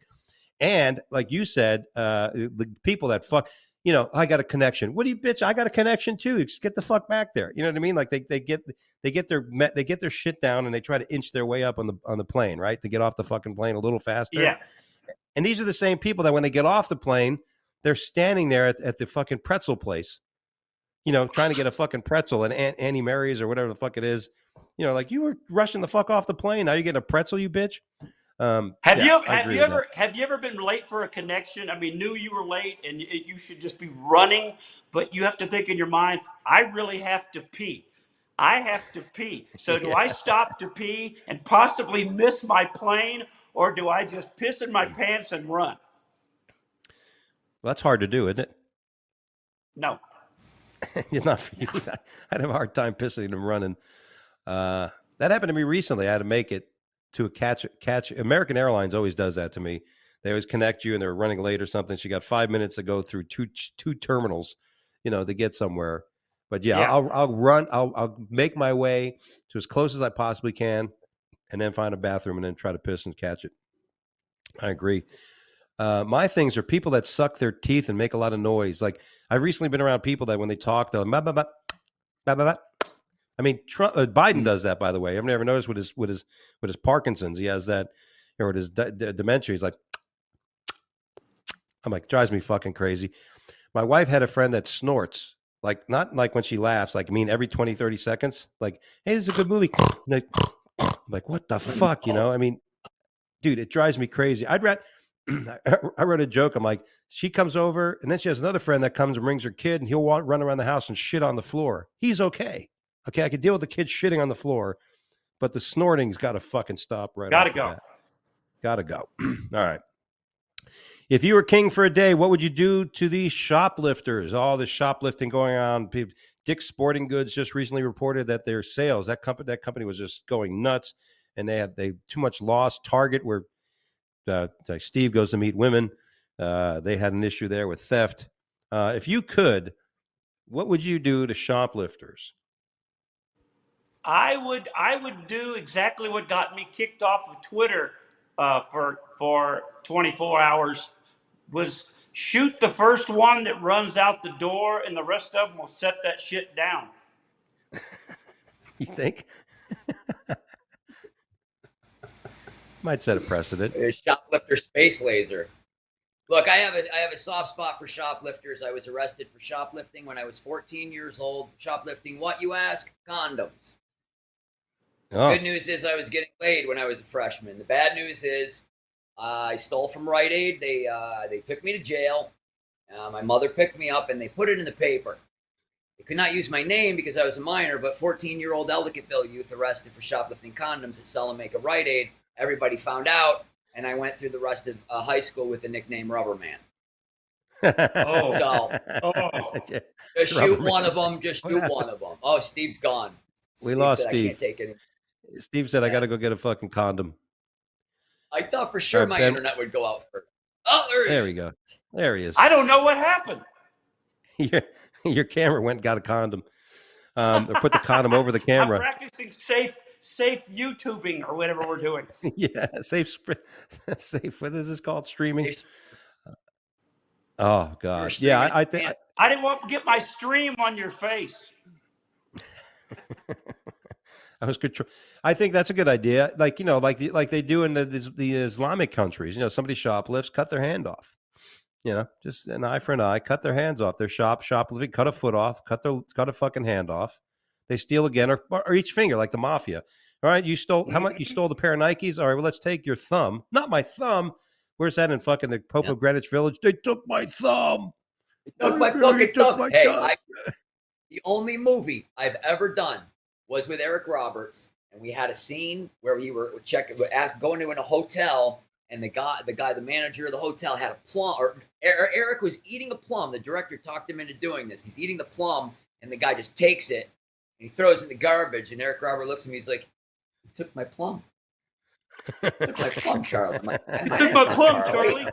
[SPEAKER 1] And like you said, the people that fuck, I got a connection. What do you, bitch? I got a connection too. Just get the fuck back there. You know what I mean? Like they get their shit down, and they try to inch their way up on the plane, right, to get off the fucking plane a little faster.
[SPEAKER 3] Yeah.
[SPEAKER 1] And these are the same people that when they get off the plane, they're standing there at the fucking pretzel place, trying to get a fucking pretzel at Annie Mary's or whatever the fuck it is. Like, you were rushing the fuck off the plane. Now you're getting a pretzel, you bitch.
[SPEAKER 3] Have you ever been late for a connection? I mean, knew you were late and you should just be running, but you have to think in your mind, I really have to pee. I have to pee. So do I stop to pee and possibly miss my plane, or do I just piss in my pants and run?
[SPEAKER 1] Well, that's hard to do, isn't it?
[SPEAKER 3] No.
[SPEAKER 1] It's not for you. I'd have a hard time pissing and running. That happened to me recently. I had to make it to a catch. American Airlines always does that to me. They always connect you and they're running late or something. She got 5 minutes to go through two terminals, to get somewhere. But I'll run. I'll make my way to as close as I possibly can, and then find a bathroom and then try to piss and catch it. I agree. My things are people that suck their teeth and make a lot of noise. Like, I've recently been around people that when they talk, they'll bah, bah, bah, bah, bah, bah. I mean, Biden does that, by the way. I've never noticed with his Parkinson's. He has that, or with his dementia. He's like, I'm like, drives me fucking crazy. My wife had a friend that snorts, like not like when she laughs, like I mean every 20, 30 seconds, like, hey, this is a good movie. I'm like, what the fuck, you know? I mean, dude, it drives me crazy. I'd rather, I wrote a joke. I'm like, she comes over and then she has another friend that comes and brings her kid and he'll run around the house and shit on the floor. He's okay. Okay, I could deal with the kid shitting on the floor, but the snorting's got to fucking stop right
[SPEAKER 3] Gotta
[SPEAKER 1] off the
[SPEAKER 3] go.
[SPEAKER 1] bat. Gotta go. All right. If you were king for a day, what would you do to these shoplifters? All the shoplifting going on. Dick's Sporting Goods just recently reported that their sales, that company was just going nuts, and they had too much loss. Target, where like Steve goes to meet women, they had an issue there with theft. If you could, what would you do to shoplifters?
[SPEAKER 3] I would do exactly what got me kicked off of Twitter for 24 hours, was shoot the first one that runs out the door, and the rest of them will set that shit down.
[SPEAKER 1] You think? Might set a precedent.
[SPEAKER 2] Shoplifter space laser. Look, I have a soft spot for shoplifters. I was arrested for shoplifting when I was 14 years old. Shoplifting what, you ask? Condoms.
[SPEAKER 1] Oh.
[SPEAKER 2] Good news is I was getting laid when I was a freshman. The bad news is I stole from Rite Aid. They took me to jail. My mother picked me up and they put it in the paper. They could not use my name because I was a minor, but 14-year-old Ellicottville youth arrested for shoplifting condoms at Salamanca Rite Aid. Everybody found out, and I went through the rest of high school with the nickname Rubberman. So, just shoot one of them. Just shoot one of them. Oh, Steve's gone.
[SPEAKER 1] We lost
[SPEAKER 2] said,
[SPEAKER 1] Steve.
[SPEAKER 2] I can't take it.
[SPEAKER 1] Steve said, I got to go get a fucking condom.
[SPEAKER 2] I thought for sure my internet would go out first. Oh,
[SPEAKER 1] there we go. There he is.
[SPEAKER 3] I don't know what happened.
[SPEAKER 1] Your camera went and got a condom. Or put the condom over the camera.
[SPEAKER 3] I'm practicing safe YouTubing or whatever we're doing.
[SPEAKER 1] Yeah, safe. What is this called? Streaming. Oh God. Yeah, I think
[SPEAKER 3] I didn't want to get my stream on your face.
[SPEAKER 1] I think that's a good idea. Like, you know, like they do in the Islamic countries. You know, somebody shoplifts, cut their hand off. You know, just an eye for an eye, cut their hands off. They're shoplifting, cut a foot off, cut a fucking hand off. They steal again, or each finger, like the mafia. All right, you stole how much? You stole the pair of Nikes. All right, well, let's take your thumb. Not my thumb. Where's that in fucking the Pope of Greenwich Village? They took my thumb.
[SPEAKER 2] They took my fucking thumb. Hey, the only movie I've ever done was with Eric Roberts, and we had a scene where we were going to a hotel, and the manager of the hotel had a plum, or Eric was eating a plum. The director talked him into doing this. He's eating the plum, and the guy just takes it and he throws it in the garbage. And Eric Roberts looks at me. He's like, "You took my plum. You took my plum, Charlie." Like,
[SPEAKER 3] you took my plum, Charlie.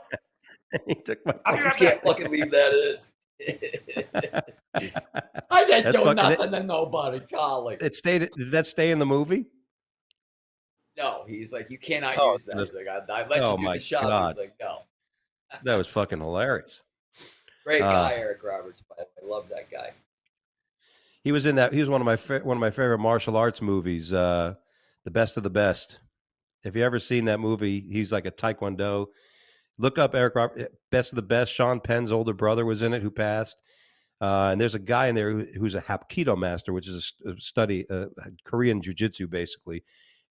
[SPEAKER 1] He took my plum.
[SPEAKER 2] You can't fucking leave that in. I didn't do nothing to nobody, Charlie.
[SPEAKER 1] Did that stay in the movie?
[SPEAKER 2] No, he's like, you cannot use that. He's like, I let you do the shot.
[SPEAKER 1] God.
[SPEAKER 2] He's like, no.
[SPEAKER 1] That was fucking hilarious.
[SPEAKER 2] Great guy, Eric Roberts. By the way, I love that guy.
[SPEAKER 1] He was in that. He was one of my favorite martial arts movies, The Best of the Best. If you ever seen that movie, he's like a taekwondo. Look up Eric Roberts, Best of the Best. Sean Penn's older brother was in it, who passed. And there's a guy in there who's a Hapkido master, which is a study Korean jiu-jitsu, basically.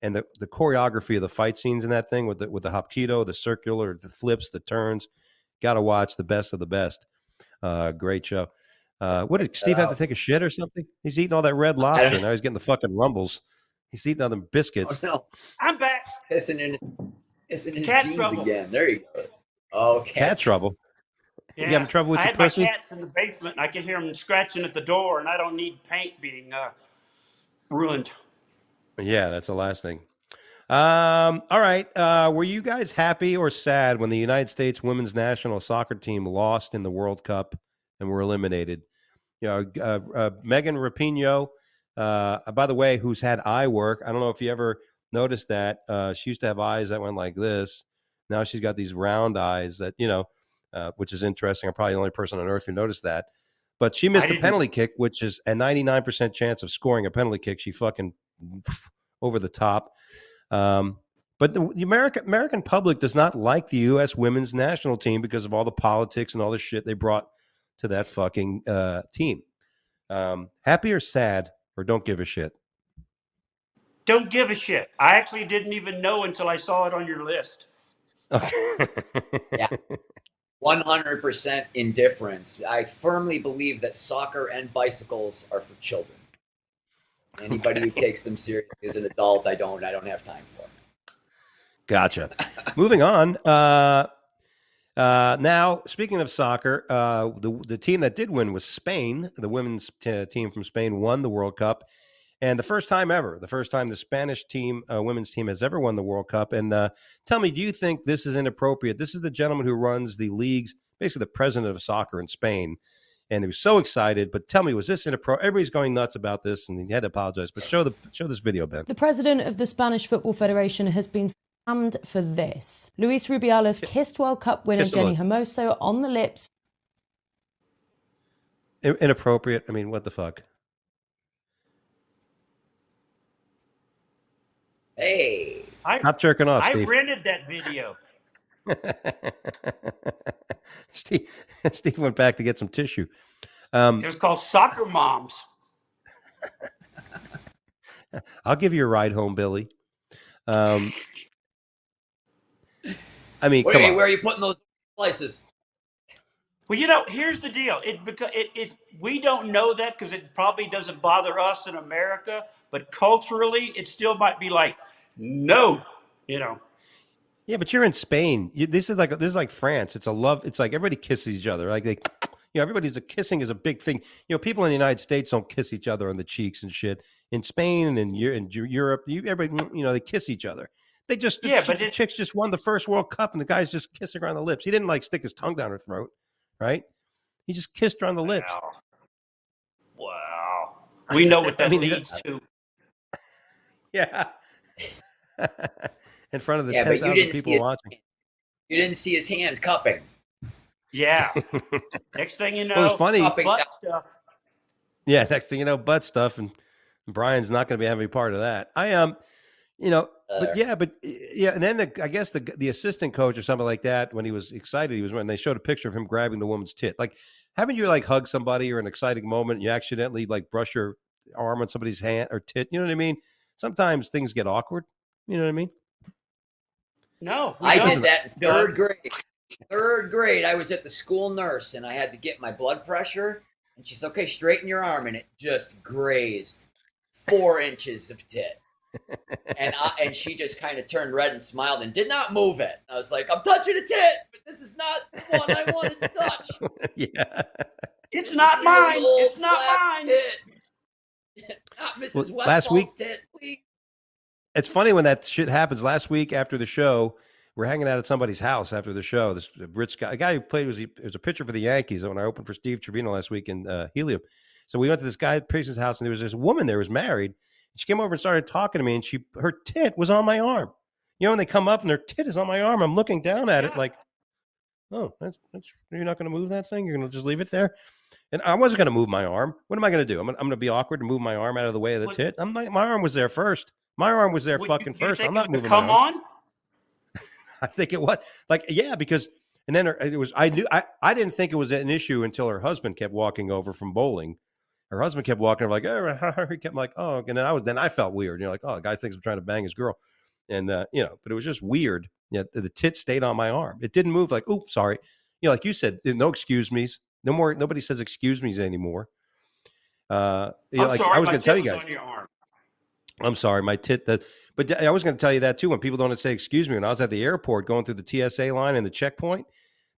[SPEAKER 1] And the choreography of the fight scenes in that thing with the Hapkido, the circular, the flips, the turns, got to watch The Best of the Best. Great show. What did Steve have to take a shit or something? He's eating all that red lobster. Now he's getting the fucking rumbles. He's eating all them biscuits.
[SPEAKER 2] Oh, no.
[SPEAKER 3] I'm back.
[SPEAKER 2] Pissing in his
[SPEAKER 3] cat
[SPEAKER 2] jeans
[SPEAKER 3] trouble
[SPEAKER 2] again. There you go. Oh,
[SPEAKER 1] cat trouble.
[SPEAKER 3] Yeah.
[SPEAKER 1] You having trouble with your pussy?
[SPEAKER 3] I had my cats in the basement, and I can hear them scratching at the door, and I don't need paint being ruined.
[SPEAKER 1] Yeah, that's the last thing. All right. Were you guys happy or sad when the United States women's national soccer team lost in the World Cup and were eliminated? You know, Megan Rapinoe, by the way, who's had eye work. I don't know if you ever noticed that. She used to have eyes that went like this. Now she's got these round eyes that, you know, which is interesting. I'm probably the only person on earth who noticed that. But she missed a penalty kick, which is a 99% chance of scoring a penalty kick. She fucking over the top. But But the American public does not like the U.S. women's national team because of all the politics and all the shit they brought to that fucking team. Happy or sad or don't give a shit?
[SPEAKER 3] Don't give a shit. I actually didn't even know until I saw it on your list.
[SPEAKER 1] Okay.
[SPEAKER 2] Yeah. 100% indifference. I firmly believe that soccer and bicycles are for children. Anybody who takes them seriously as an adult, I don't have time for.
[SPEAKER 1] Gotcha. Moving on. Now, speaking of soccer, the team that did win was Spain. The women's team from Spain won the World Cup. And the first time the Spanish team, women's team, has ever won the World Cup. And tell me, do you think this is inappropriate? This is the gentleman who runs the leagues, basically the president of soccer in Spain. And he was so excited. But tell me, was this inappropriate? Everybody's going nuts about this, and he had to apologize. But show this video, Ben.
[SPEAKER 4] The president of the Spanish Football Federation has been slammed for this. Luis Rubiales kissed World Cup winner Jenny Hermoso on the lips.
[SPEAKER 1] Inappropriate? I mean, what the fuck?
[SPEAKER 2] Hey,
[SPEAKER 1] stop jerking off, Steve.
[SPEAKER 3] I rented that video.
[SPEAKER 1] Steve went back to get some tissue.
[SPEAKER 3] It was called Soccer Moms.
[SPEAKER 1] I'll give you a ride home, Billy. I mean,
[SPEAKER 2] where are you putting those slices?
[SPEAKER 3] Well, here's the deal. We don't know that because it probably doesn't bother us in America, but culturally, it still might be like, no,
[SPEAKER 1] Yeah, but you're in Spain. This is like France. It's a love. It's like everybody kisses each other. Like everybody's kissing is a big thing. People in the United States don't kiss each other on the cheeks and shit. In Spain and in Europe, everybody, they kiss each other. They just the chicks just won the first World Cup, and the guy's just kissing her on the lips. He didn't like stick his tongue down her throat, right? He just kissed her on the lips.
[SPEAKER 3] Wow. We know what that leads to.
[SPEAKER 1] Yeah. In front of the 10,000 people watching.
[SPEAKER 2] You didn't see his hand cupping.
[SPEAKER 3] Yeah. Next thing you know,
[SPEAKER 1] well, it's funny.
[SPEAKER 3] Butt stuff.
[SPEAKER 1] Yeah, next thing you know, butt stuff, and Brian's not going to be having any part of that. And then I guess the assistant coach or something like that, when he was excited, when they showed a picture of him grabbing the woman's tit. Like, haven't you hug somebody or an exciting moment and you accidentally brush your arm on somebody's hand or tit? You know what I mean? Sometimes things get awkward. You know what I mean?
[SPEAKER 3] No,
[SPEAKER 2] I did that in third grade. Third grade, I was at the school nurse and I had to get my blood pressure. And she said, "Okay, straighten your arm," and it just grazed 4 inches of tit. And she just kind of turned red and smiled and did not move it. I was like, "I'm touching a tit, but this is not the one I wanted to touch."
[SPEAKER 1] Yeah,
[SPEAKER 3] it's not mine. It's not mine.
[SPEAKER 2] Not Mrs. Westfall's tit, please.
[SPEAKER 1] It's funny when that shit happens. Last week after the show, we're hanging out at somebody's house after the show. This rich guy, a guy who played was a pitcher for the Yankees when I opened for Steve Trevino last week in Helium. So we went to this guy person's house, and there was this woman there who was married. She came over and started talking to me, and her tit was on my arm. When they come up and their tit is on my arm, I'm looking down at it like, oh, that's you're not going to move that thing? You're going to just leave it there? And I wasn't going to move my arm. What am I going to do? I'm going to be awkward and move my arm out of the way of the tit? My arm was there first. My arm was there fucking first. I'm not moving my arm.
[SPEAKER 3] Come on.
[SPEAKER 1] I think it was because and then it was. I didn't think it was an issue until her husband kept walking over from bowling. Her husband kept walking over like, oh, he kept like, oh, and then I felt weird. Like, oh, the guy thinks I'm trying to bang his girl, and but it was just weird. Yeah, the tit stayed on my arm. It didn't move. Like, oops, sorry. Like you said, no excuse me's. No more. Nobody says excuse me's anymore.
[SPEAKER 3] Sorry,
[SPEAKER 1] I was going to tell you guys.
[SPEAKER 3] On your arm.
[SPEAKER 1] I'm sorry, my tit. But I was going to tell you that too. When people don't say excuse me, when I was at the airport going through the TSA line and the checkpoint,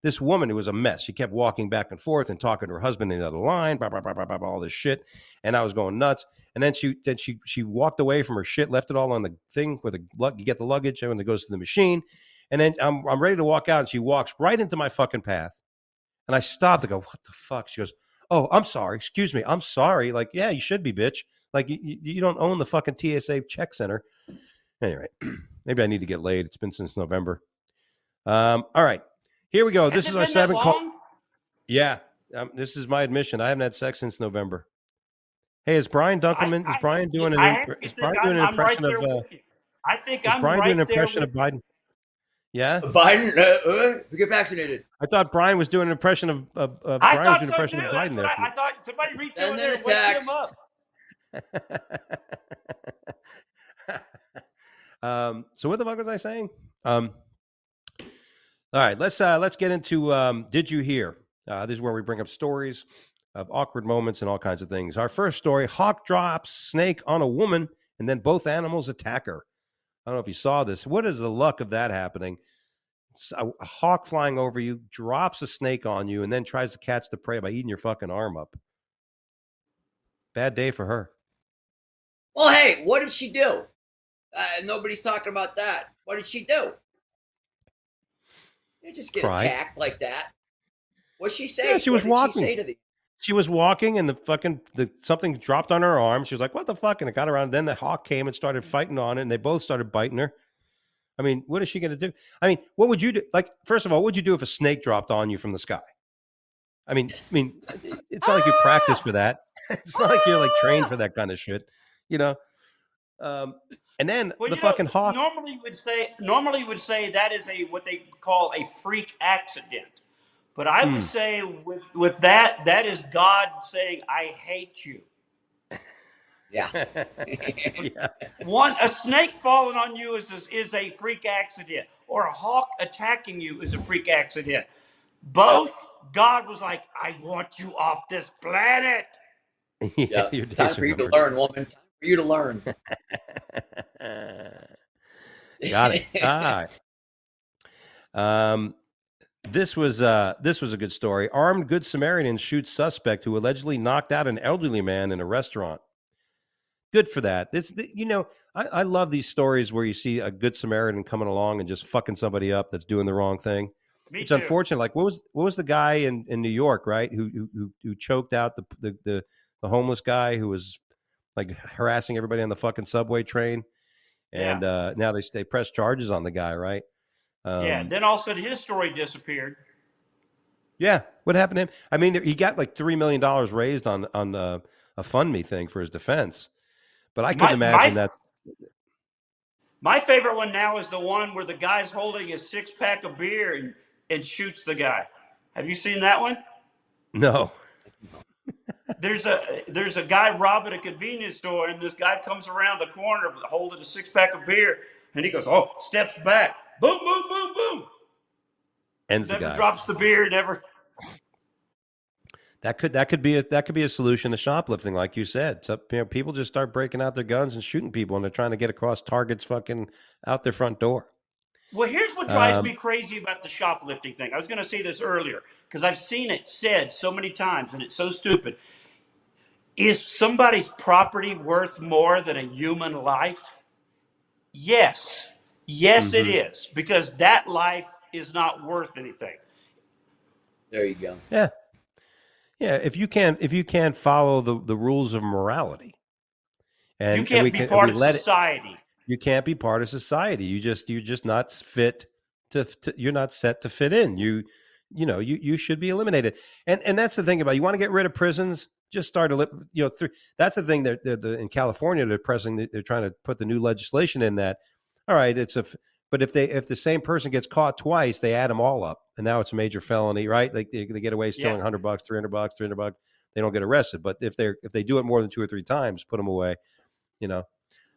[SPEAKER 1] this woman, it was a mess. She kept walking back and forth and talking to her husband in the other line, blah, blah, blah, blah, blah, all this shit. And I was going nuts. And then she walked away from her shit, left it all on the thing where you get the luggage and it goes to the machine. And then I'm ready to walk out, and she walks right into my fucking path. And I stopped. I go, what the fuck? She goes, oh, I'm sorry. Excuse me. I'm sorry. Like, yeah, you should be, bitch. Like, you don't own the fucking TSA check center. Anyway, maybe I need to get laid. It's been since November. All right. Here we go. This is our 7 call. Yeah. This is my admission. I haven't had sex since November. Hey, is Brian Dunkleman? Is Brian doing an impression of?
[SPEAKER 3] I think
[SPEAKER 1] Is
[SPEAKER 3] I'm
[SPEAKER 1] Brian doing
[SPEAKER 3] right
[SPEAKER 1] an
[SPEAKER 3] there
[SPEAKER 1] impression
[SPEAKER 3] with
[SPEAKER 1] of
[SPEAKER 3] you.
[SPEAKER 1] Biden? Yeah.
[SPEAKER 2] Biden, get vaccinated.
[SPEAKER 1] I thought Brian was doing an impression of
[SPEAKER 3] I
[SPEAKER 1] Brian was
[SPEAKER 3] thought
[SPEAKER 1] doing an
[SPEAKER 3] so
[SPEAKER 1] impression
[SPEAKER 3] too.
[SPEAKER 1] of
[SPEAKER 3] That's
[SPEAKER 1] Biden
[SPEAKER 3] what
[SPEAKER 1] there.
[SPEAKER 3] I thought. Somebody reach over
[SPEAKER 2] Send in
[SPEAKER 3] there
[SPEAKER 2] a
[SPEAKER 3] and wake him
[SPEAKER 2] text.
[SPEAKER 1] up. So what the fuck was I saying? All right, let's get into Did You Hear? This is where we bring up stories of awkward moments and all kinds of things. Our first story: hawk drops snake on a woman, and then both animals attack her. I don't know if you saw this. What is the luck of that happening? A hawk flying over you, drops a snake on you, and then tries to catch the prey by eating your fucking arm up. Bad day for her.
[SPEAKER 2] Well, hey, what did she do? Nobody's talking about that. What did she do? You just get
[SPEAKER 1] Cry.
[SPEAKER 2] attacked like that. What'd she say?
[SPEAKER 1] Yeah, she was
[SPEAKER 2] what did
[SPEAKER 1] walking.
[SPEAKER 2] she say to the?
[SPEAKER 1] She was walking, and something dropped on her arm. She was like, "What the fuck?" And it got around. Then the hawk came and started fighting on it, and they both started biting her. I mean, what is she going to do? I mean, what would you do? Like, first of all, what would you do if a snake dropped on you from the sky? I mean, it's not like you practice for that. It's not like you're like trained for that kind of shit, you know. And then the fucking hawk.
[SPEAKER 3] Normally would say that is what they call a freak accident. But I would say with that is God saying, "I hate you."
[SPEAKER 2] Yeah.
[SPEAKER 1] Yeah.
[SPEAKER 3] A snake falling on you is a freak accident, or a hawk attacking you is a freak accident. Both, God was like, "I want you off this planet."
[SPEAKER 2] Yeah.
[SPEAKER 1] Your
[SPEAKER 2] Time
[SPEAKER 1] days
[SPEAKER 2] for
[SPEAKER 1] are
[SPEAKER 2] you to
[SPEAKER 1] numbered.
[SPEAKER 2] learn, woman. Time for you to learn.
[SPEAKER 1] Got it. All right. This was a good story. Armed Good Samaritan shoots suspect who allegedly knocked out an elderly man in a restaurant. Good for that. I love these stories where you see a Good Samaritan coming along and just fucking somebody up that's doing the wrong thing. It's
[SPEAKER 3] too.
[SPEAKER 1] unfortunate. Like what was the guy in New York, right? Who choked out the homeless guy who was like harassing everybody on the fucking subway train, and now they press charges on the guy, right?
[SPEAKER 3] Then all of a sudden his story disappeared.
[SPEAKER 1] Yeah, what happened to him? I mean, he got like $3 million raised on a FundMe thing for his defense, but I couldn't imagine that.
[SPEAKER 3] My favorite one now is the one where the guy's holding a 6-pack of beer and shoots the guy. Have you seen that one?
[SPEAKER 1] No.
[SPEAKER 3] There's a guy robbing a convenience store, and this guy comes around the corner holding a 6-pack of beer, and he goes, steps back, boom, boom, boom, boom.
[SPEAKER 1] Ends
[SPEAKER 3] never
[SPEAKER 1] the guy.
[SPEAKER 3] Drops the beer, never.
[SPEAKER 1] That could be a solution to shoplifting, like you said. So, people just start breaking out their guns and shooting people, and they're trying to get across targets fucking out their front door.
[SPEAKER 3] Well, here's what drives me crazy about the shoplifting thing. I was going to say this earlier because I've seen it said so many times, and it's so stupid. Is somebody's property worth more than a human life? Yes. Yes, it is, because that life is not worth anything.
[SPEAKER 2] There you go.
[SPEAKER 1] Yeah. Yeah, if you can't follow the rules of morality, and
[SPEAKER 3] you can't be part of society.
[SPEAKER 1] You can't be part of society. You're just not fit to you're not set to fit in. You should be eliminated. And that's the thing about it. You want to get rid of prisons, just start that's the thing that in California they're trying to put the new legislation in that. All right, but if the same person gets caught twice, they add them all up, and now it's a major felony, right? Like they get away stealing $100, $300, they don't get arrested. But if they do it more than 2 or 3 times, put them away,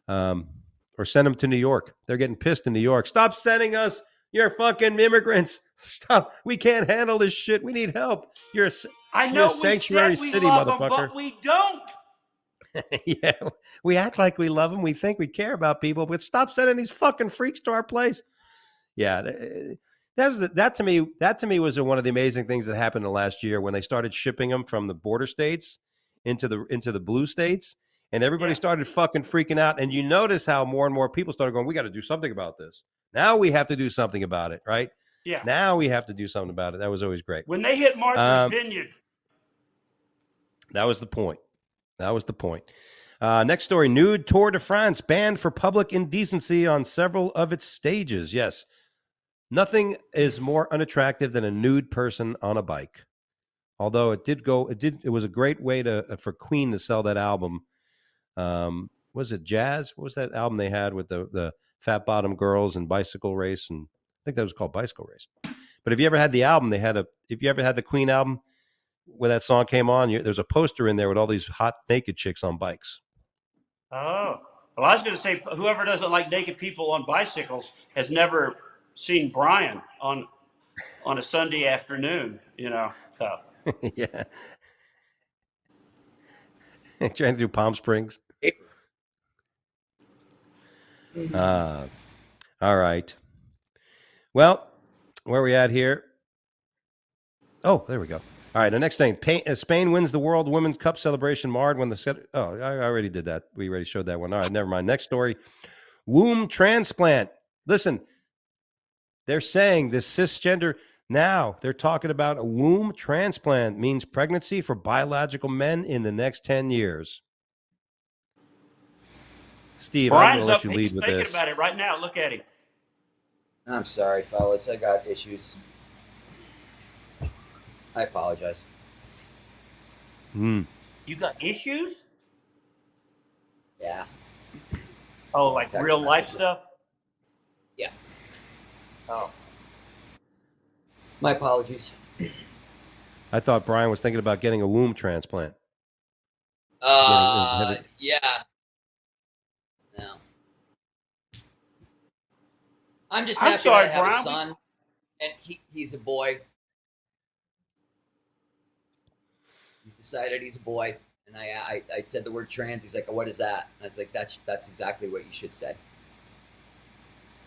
[SPEAKER 1] or send them to New York. They're getting pissed in New York. Stop sending us your fucking immigrants. Stop. We can't handle this shit. We need help. You're a sanctuary city, motherfucker.
[SPEAKER 3] Them, but we don't.
[SPEAKER 1] Yeah, we act like we love them. We think we care about people, but stop sending these fucking freaks to our place. Yeah, that to me was one of the amazing things that happened in the last year when they started shipping them from the border states into the blue states, and everybody started fucking freaking out. And you notice how more and more people started going, "We got to do something about this. Now we have to do something about it, right?
[SPEAKER 3] Yeah.
[SPEAKER 1] Now we have to do something about it." That was always great.
[SPEAKER 3] When they hit Martha's Vineyard,
[SPEAKER 1] that was the point. Next story, Nude Tour de France banned for public indecency on several of its stages. Yes, nothing is more unattractive than a nude person on a bike. Although it was a great way for Queen to sell that album. Was it Jazz? What was that album they had with the Fat Bottom Girls and Bicycle Race, and I think that was called Bicycle Race. But if you ever had the album, if you ever had the Queen album where that song came on, there's a poster in there with all these hot naked chicks on bikes.
[SPEAKER 3] Oh, well, I was going to say, whoever doesn't like naked people on bicycles has never seen Brian on a Sunday afternoon,
[SPEAKER 1] Yeah. Trying to do Palm Springs. All right. Well, where are we at here? Oh, there we go. All right, the next thing. Spain wins the World Women's Cup celebration marred when the... Oh, I already did that. We already showed that one. All right, never mind. Next story. Womb transplant. Listen, they're saying this cisgender... Now, they're talking about a womb transplant means pregnancy for biological men in the next 10 years. Steve, I'm going to let you lead with this.
[SPEAKER 3] He's thinking about it right now. Look at him.
[SPEAKER 2] I'm sorry, fellas. I got issues. I apologize.
[SPEAKER 3] You got issues?
[SPEAKER 2] Yeah.
[SPEAKER 3] Oh, like real life stuff?
[SPEAKER 2] Yeah.
[SPEAKER 3] Oh.
[SPEAKER 2] My apologies.
[SPEAKER 1] I thought Brian was thinking about getting a womb transplant.
[SPEAKER 2] Yeah. No. I'm just happy that I have a son, and he's a boy. He's decided he's a boy, and I said the word trans. He's like, "Oh, what is that?" And I was like, "That's exactly what you should say.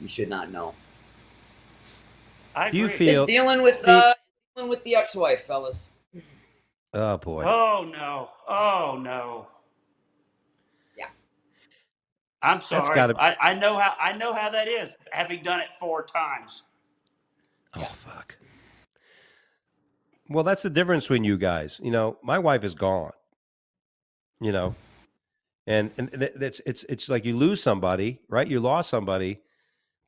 [SPEAKER 2] You should not know."
[SPEAKER 1] Do you feel
[SPEAKER 2] just dealing with the ex-wife, fellas?
[SPEAKER 1] Oh boy!
[SPEAKER 3] Oh no!
[SPEAKER 2] Yeah,
[SPEAKER 3] I'm sorry. I know how that is, having done it 4 times.
[SPEAKER 1] Oh fuck! Well, that's the difference between you guys. My wife is gone. And it's like you lose somebody, right? You lost somebody.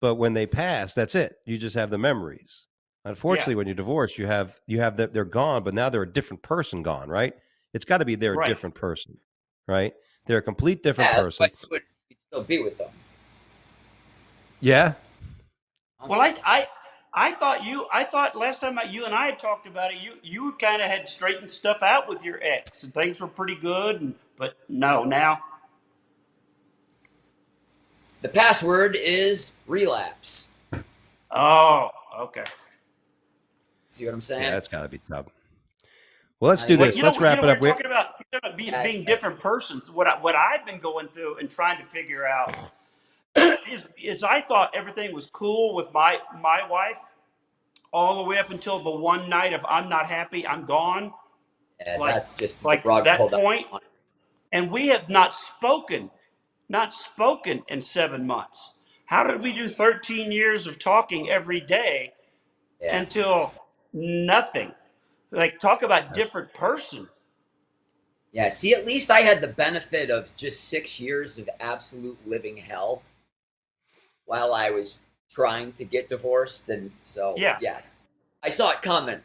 [SPEAKER 1] But when they pass, that's it. You just have the memories. Unfortunately, when you're divorced, you have that they're gone, but now they're a different person gone, right? It's got to be they're a different person, right? They're a complete different person.
[SPEAKER 2] But you'd still be with them.
[SPEAKER 1] Yeah.
[SPEAKER 3] Well, I thought last time you and I had talked about it, you kind of had straightened stuff out with your ex, and things were pretty good. But no, now.
[SPEAKER 2] The password is relapse.
[SPEAKER 3] Oh, okay.
[SPEAKER 2] See what I'm saying?
[SPEAKER 1] Yeah, that's got to be tough. Well, let's do this. Let's wrap it up.
[SPEAKER 3] We're talking about being different persons. What I've been going through and trying to figure out is I thought everything was cool with my wife all the way up until the one night of I'm not happy, I'm gone.
[SPEAKER 2] Yeah, that's just
[SPEAKER 3] like that point. And we have not spoken in 7 months. How did we do 13 years of talking every day until nothing? Like, talk about different person.
[SPEAKER 2] Yeah, see, at least I had the benefit of just 6 years of absolute living hell while I was trying to get divorced. And so, yeah I saw it coming.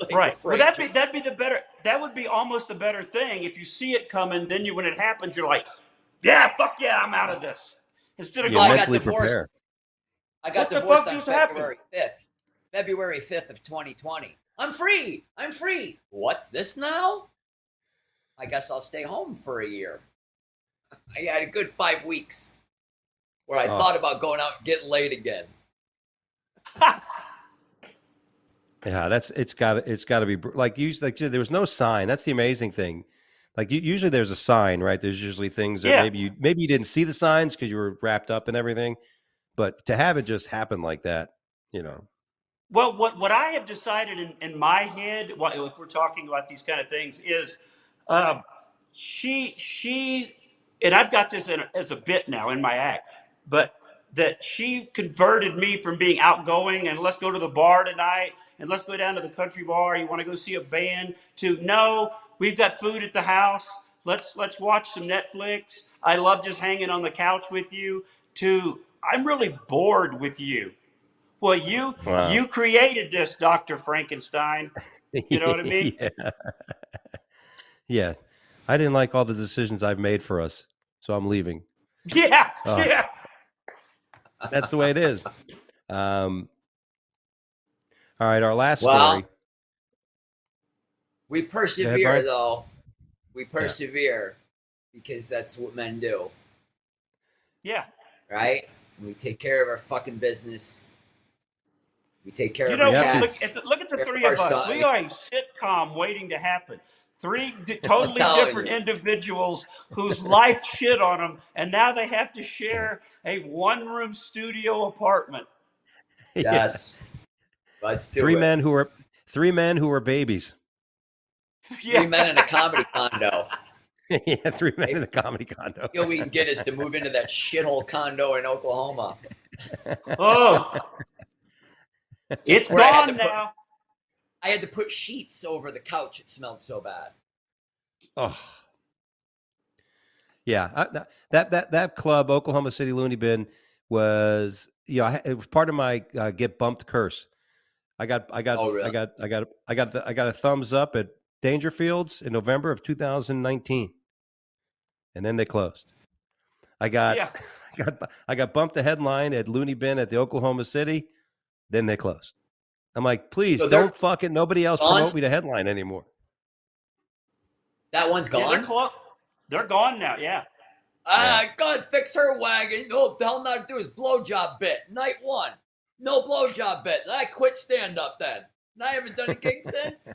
[SPEAKER 3] Like right. Well, that'd be the better, that would be almost the better thing. If you see it coming, then when it happens, you're like, yeah, fuck yeah, I'm out of this. Instead of
[SPEAKER 1] going, I got divorced.
[SPEAKER 2] I got divorced on February 5th of 2020. I'm free. What's this now? I guess I'll stay home for a year. I had a good 5 weeks where I thought about going out and getting laid again.
[SPEAKER 1] Yeah, it's got to be like there was no sign. That's the amazing thing. Like usually there's a sign, right? There's usually things that maybe you didn't see the signs because you were wrapped up in everything, but to have it just happen like that,
[SPEAKER 3] Well, what I have decided in my head, if we're talking about these kind of things, is she, and I've got this as a bit now in my act, but that she converted me from being outgoing and let's go to the bar tonight and let's go down to the country bar. You want to go see a band? To no, we've got food at the house. Let's watch some Netflix. I love just hanging on the couch with you. To I'm really bored with you. Well, you created this, Dr. Frankenstein. You know what I mean?
[SPEAKER 1] Yeah. I didn't like all the decisions I've made for us, so I'm leaving.
[SPEAKER 3] Yeah, yeah.
[SPEAKER 1] That's the way it is. All right, our last
[SPEAKER 2] Well,
[SPEAKER 1] story.
[SPEAKER 2] we persevere, though. We persevere because that's what men do.
[SPEAKER 3] Yeah.
[SPEAKER 2] Right? We take care of our fucking business. We take care
[SPEAKER 3] You
[SPEAKER 2] of our
[SPEAKER 3] know,
[SPEAKER 2] cats.
[SPEAKER 3] look at the three
[SPEAKER 2] our
[SPEAKER 3] of us.
[SPEAKER 2] son.
[SPEAKER 3] We are a sitcom waiting to happen. Three totally
[SPEAKER 2] telling
[SPEAKER 3] different
[SPEAKER 2] you.
[SPEAKER 3] individuals whose life shit on them, and now they have to share a one-room studio apartment.
[SPEAKER 2] Yes. Let's do
[SPEAKER 1] Three
[SPEAKER 2] it.
[SPEAKER 1] men who were babies.
[SPEAKER 2] Three men in a comedy condo.
[SPEAKER 1] Yeah, 3 men in a comedy condo.
[SPEAKER 2] Feel we can get us to move into that shithole condo in Oklahoma.
[SPEAKER 3] Oh, it's gone now.
[SPEAKER 2] I had to put sheets over the couch. It smelled so bad.
[SPEAKER 1] Oh, yeah. That club, Oklahoma City Looney Bin, was it was part of my get bumped curse. I got a thumbs up at Dangerfields in November of 2019, and then they closed. I got bumped the headline at Looney Bin at the Oklahoma City, then they closed. I'm like, please don't fucking nobody else promote me to headline anymore.
[SPEAKER 2] That one's gone?
[SPEAKER 3] Yeah, they're gone now, yeah.
[SPEAKER 2] God, fix her wagon. No, the hell not do is blowjob bit. Night 1. No blowjob bit. I quit stand-up then. And I haven't done a gig since.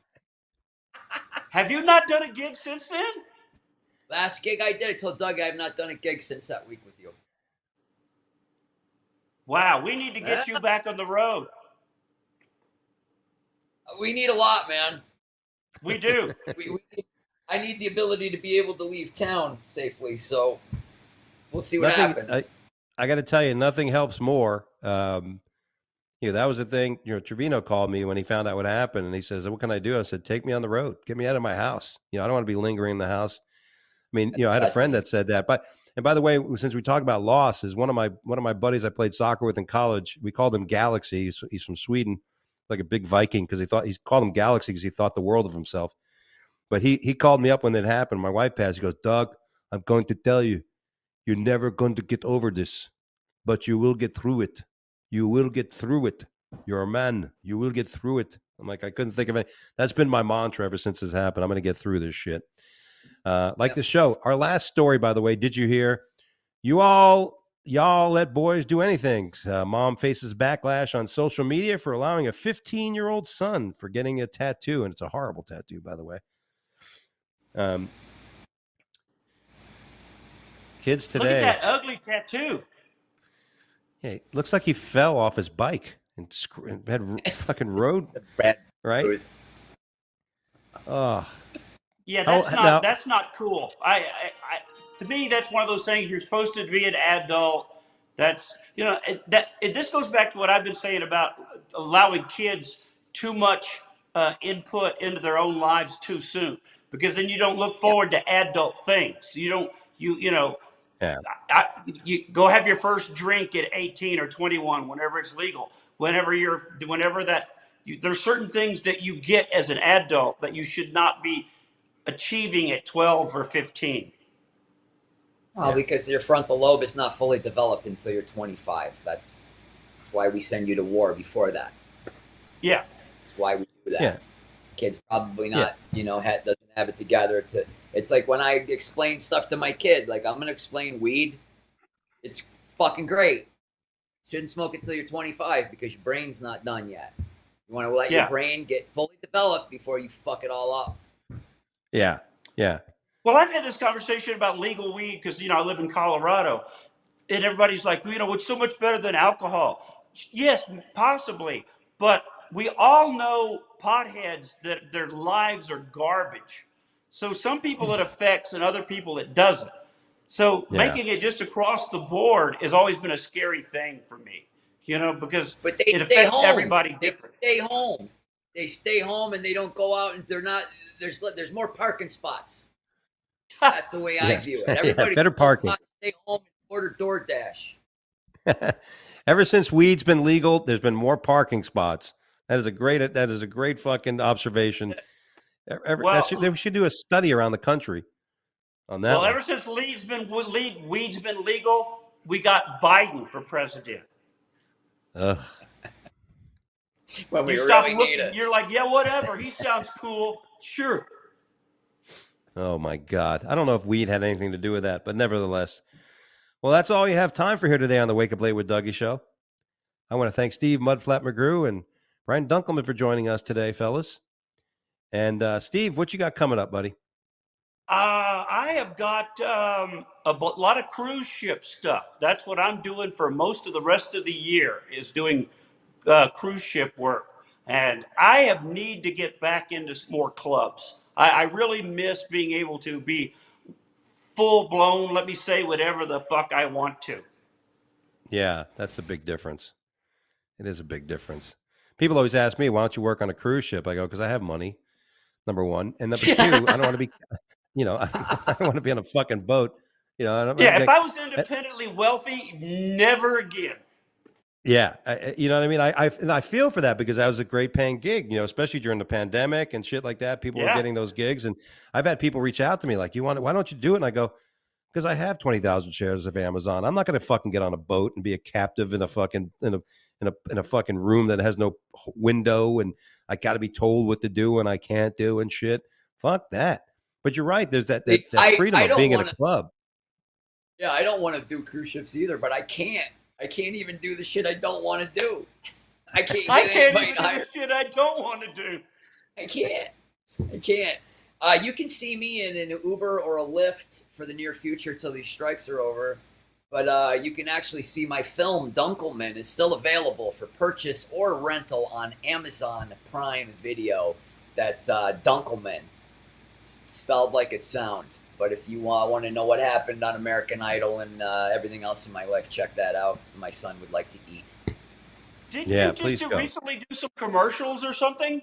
[SPEAKER 3] Have you not done a gig since then?
[SPEAKER 2] Last gig I did, I told Dougie I have not done a gig since that week with you.
[SPEAKER 3] Wow, we need to get you back on the road.
[SPEAKER 2] We need a lot, man.
[SPEAKER 3] We do.
[SPEAKER 2] I need the ability to be able to leave town safely, so we'll see what happens.
[SPEAKER 1] I got to tell you, nothing helps more. That was the thing. Trevino called me when he found out what happened, and he says, "What can I do?" I said, "Take me on the road. Get me out of my house. I don't want to be lingering in the house." I mean, I had a friend that said that. And by the way, since we talk about loss, is one of my buddies I played soccer with in college. We called him Galaxy. He's from Sweden, like a big Viking, because he called him Galaxy because he thought the world of himself. But he called me up when it happened. My wife passed. He goes, "Doug, I'm going to tell you, you're never going to get over this, but you will get through it. You will get through it. You're a man. You will get through it." I'm like, I couldn't think of it. That's been my mantra ever since this happened. I'm going to get through this shit. The show. Our last story, by the way, did you hear? Y'all let boys do anything. Mom faces backlash on social media for allowing a 15-year-old son for getting a tattoo, and it's a horrible tattoo, by the way. Kids today.
[SPEAKER 3] Look at that ugly tattoo.
[SPEAKER 1] Hey, looks like he fell off his bike and had fucking road, right? Oh,
[SPEAKER 3] yeah, that's not cool. I to me, that's one of those things. You're supposed to be an adult. That's this goes back to what I've been saying about allowing kids too much input into their own lives too soon, because then you don't look forward to adult things. You go have your first drink at 18 or 21, whenever it's legal. There's certain things that you get as an adult that you should not be achieving at 12 or 15.
[SPEAKER 2] Well, because your frontal lobe is not fully developed until you're 25. That's why we send you to war before that.
[SPEAKER 3] Yeah.
[SPEAKER 2] That's why we do that.
[SPEAKER 1] Yeah.
[SPEAKER 2] Kid's probably not, doesn't have it together. It's like when I explain stuff to my kid, like I'm going to explain weed. It's fucking great. Shouldn't smoke it until you're 25 because your brain's not done yet. You want to let your brain get fully developed before you fuck it all up.
[SPEAKER 1] Yeah. Yeah.
[SPEAKER 3] Well, I've had this conversation about legal weed because, I live in Colorado, and everybody's like, it's so much better than alcohol. Yes, possibly. But we all know potheads that their lives are garbage. So some people it affects and other people it doesn't. So making it just across the board has always been a scary thing for me, because it affects everybody different.
[SPEAKER 2] They stay home. They stay home and they don't go out, and they're not. There's more parking spots. That's the way I view it. Everybody
[SPEAKER 1] better parking.
[SPEAKER 2] Stay home and order DoorDash.
[SPEAKER 1] Ever since weed's been legal, there's been more parking spots. That is a great fucking observation. We should do a study around the country on that.
[SPEAKER 3] Well, ever since weed's been legal, we got Biden for president.
[SPEAKER 1] Ugh.
[SPEAKER 2] When we
[SPEAKER 3] You stop
[SPEAKER 2] really
[SPEAKER 3] looking,
[SPEAKER 2] need it.
[SPEAKER 3] you're like, yeah, whatever. He sounds cool. Sure.
[SPEAKER 1] Oh my God. I don't know if weed had anything to do with that, but nevertheless. Well, that's all you have time for here today on the Wake Up Late with Dougie show. I want to thank Steve Mudflap McGrew and Brian Dunkleman for joining us today, fellas. And Steve, what you got coming up, buddy?
[SPEAKER 3] I have got a lot of cruise ship stuff. That's what I'm doing for most of the rest of the year, is doing cruise ship work. And I have need to get back into more clubs. I really miss being able to be full blown, let me say whatever the fuck I want to.
[SPEAKER 1] Yeah, that's a big difference. It is a big difference. People always ask me, why don't you work on a cruise ship? I go, because I have money, number one. And number two, I don't want to be, I don't want to be on a fucking boat. If
[SPEAKER 3] I was independently wealthy, never again.
[SPEAKER 1] Yeah, you know what I mean? I feel for that, because that was a great paying gig, especially during the pandemic and shit like that. People were getting those gigs. And I've had people reach out to me like, why don't you do it? And I go, because I have 20,000 shares of Amazon. I'm not going to fucking get on a boat and be a captive in a fucking in a fucking room that has no window, and I got to be told what to do and I can't do and shit. Fuck that. But you're right. There's that freedom of being in a club.
[SPEAKER 2] Yeah, I don't want to do cruise ships either, but I can't. I can't even do the shit I don't want to do. I can't
[SPEAKER 3] even do the shit I don't want to do.
[SPEAKER 2] I can't. You can see me in an Uber or a Lyft for the near future till these strikes are over. But you can actually see my film, Dunkleman, is still available for purchase or rental on Amazon Prime Video. That's Dunkleman, spelled like it sounds. But if you want to know what happened on American Idol and everything else in my life, check that out. My son would like to eat.
[SPEAKER 3] Did you just recently do some commercials or something?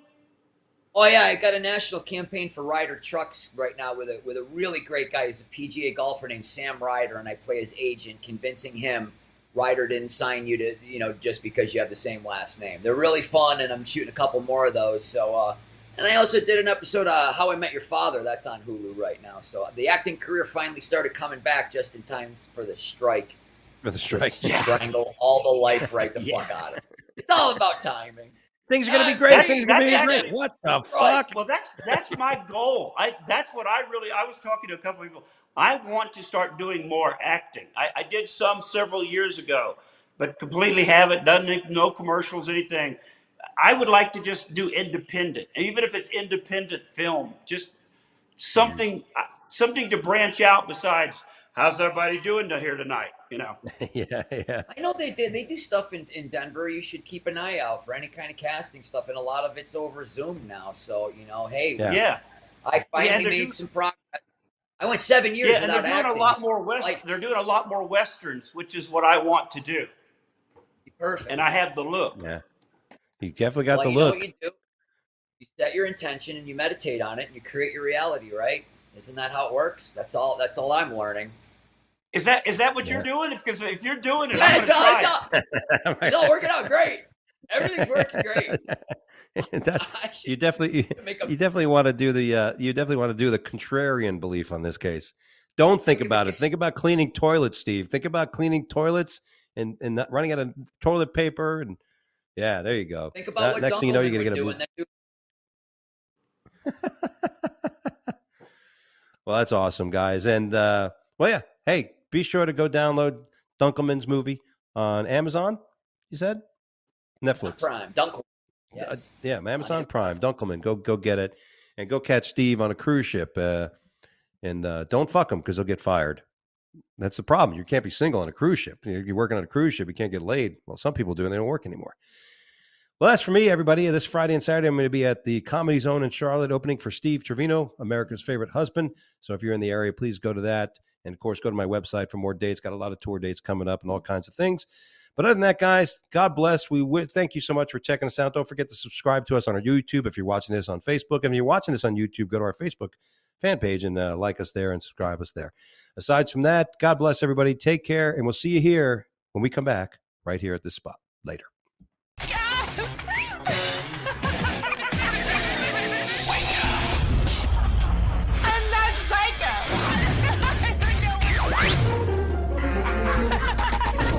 [SPEAKER 2] Oh yeah, I got a national campaign for Ryder Trucks right now with a really great guy. He's a PGA golfer named Sam Ryder, and I play his agent, convincing him Ryder didn't sign you to just because you have the same last name. They're really fun, and I'm shooting a couple more of those. So. And I also did an episode of How I Met Your Father. That's on Hulu right now. So the acting career finally started coming back just in time for the strike.
[SPEAKER 1] For the strike.
[SPEAKER 2] Strangle all the life right the fuck out of it. It's all about timing.
[SPEAKER 1] Things are going to be great. Things are going to be great. What the fuck?
[SPEAKER 3] Well, that's my goal. That's what I was talking to a couple of people. I want to start doing more acting. I did some several years ago, but completely haven't done no commercials, anything. I would like to just do independent, even if it's independent film, just something to branch out besides, how's everybody doing here tonight?
[SPEAKER 1] Yeah.
[SPEAKER 2] I know they do stuff in Denver. You should keep an eye out for any kind of casting stuff, and a lot of it's over Zoom now. So hey, I finally made some progress. I went 7 years without acting.
[SPEAKER 3] They're doing a lot more They're doing a lot more westerns, which is what I want to do.
[SPEAKER 2] Perfect.
[SPEAKER 3] And I have the look.
[SPEAKER 1] Yeah. You definitely got the look.
[SPEAKER 2] You know what you do? You set your intention and you meditate on it and you create your reality, right? Isn't that how it works? That's all I'm learning.
[SPEAKER 3] Is that what you're doing? Because if you're doing it, I'm gonna try.
[SPEAKER 2] It's all working out great. Everything's working great.
[SPEAKER 1] You definitely want to do the contrarian belief on this case. Don't think about it. Think about cleaning toilets, Steve. Think about cleaning toilets and not running out of toilet paper and. Yeah, there you go.
[SPEAKER 2] Think about what next thing you know, you're gonna get
[SPEAKER 1] Well, that's awesome, guys. And hey, be sure to go download Dunkleman's movie on Amazon. You said Netflix,
[SPEAKER 2] Prime, Dunkleman. Yes.
[SPEAKER 1] Amazon Prime, Dunkleman. Go get it, and go catch Steve on a cruise ship. And don't fuck him because he'll get fired. That's the problem. You can't be single on a cruise ship. You're working on a cruise ship. You can't get laid. Well, some people do, and they don't work anymore. Well, that's for me, everybody. This Friday and Saturday, I'm going to be at the Comedy Zone in Charlotte, opening for Steve Trevino, America's favorite husband. So if you're in the area, please go to that. And, of course, go to my website for more dates. Got a lot of tour dates coming up and all kinds of things. But other than that, guys, God bless. Thank you so much for checking us out. Don't forget to subscribe to us on our YouTube if you're watching this on Facebook. And if you're watching this on YouTube, go to our Facebook fan page and like us there and subscribe us there. Aside from that, God bless everybody. Take care, and we'll see you here when we come back right here at this spot later.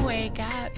[SPEAKER 5] Wake up.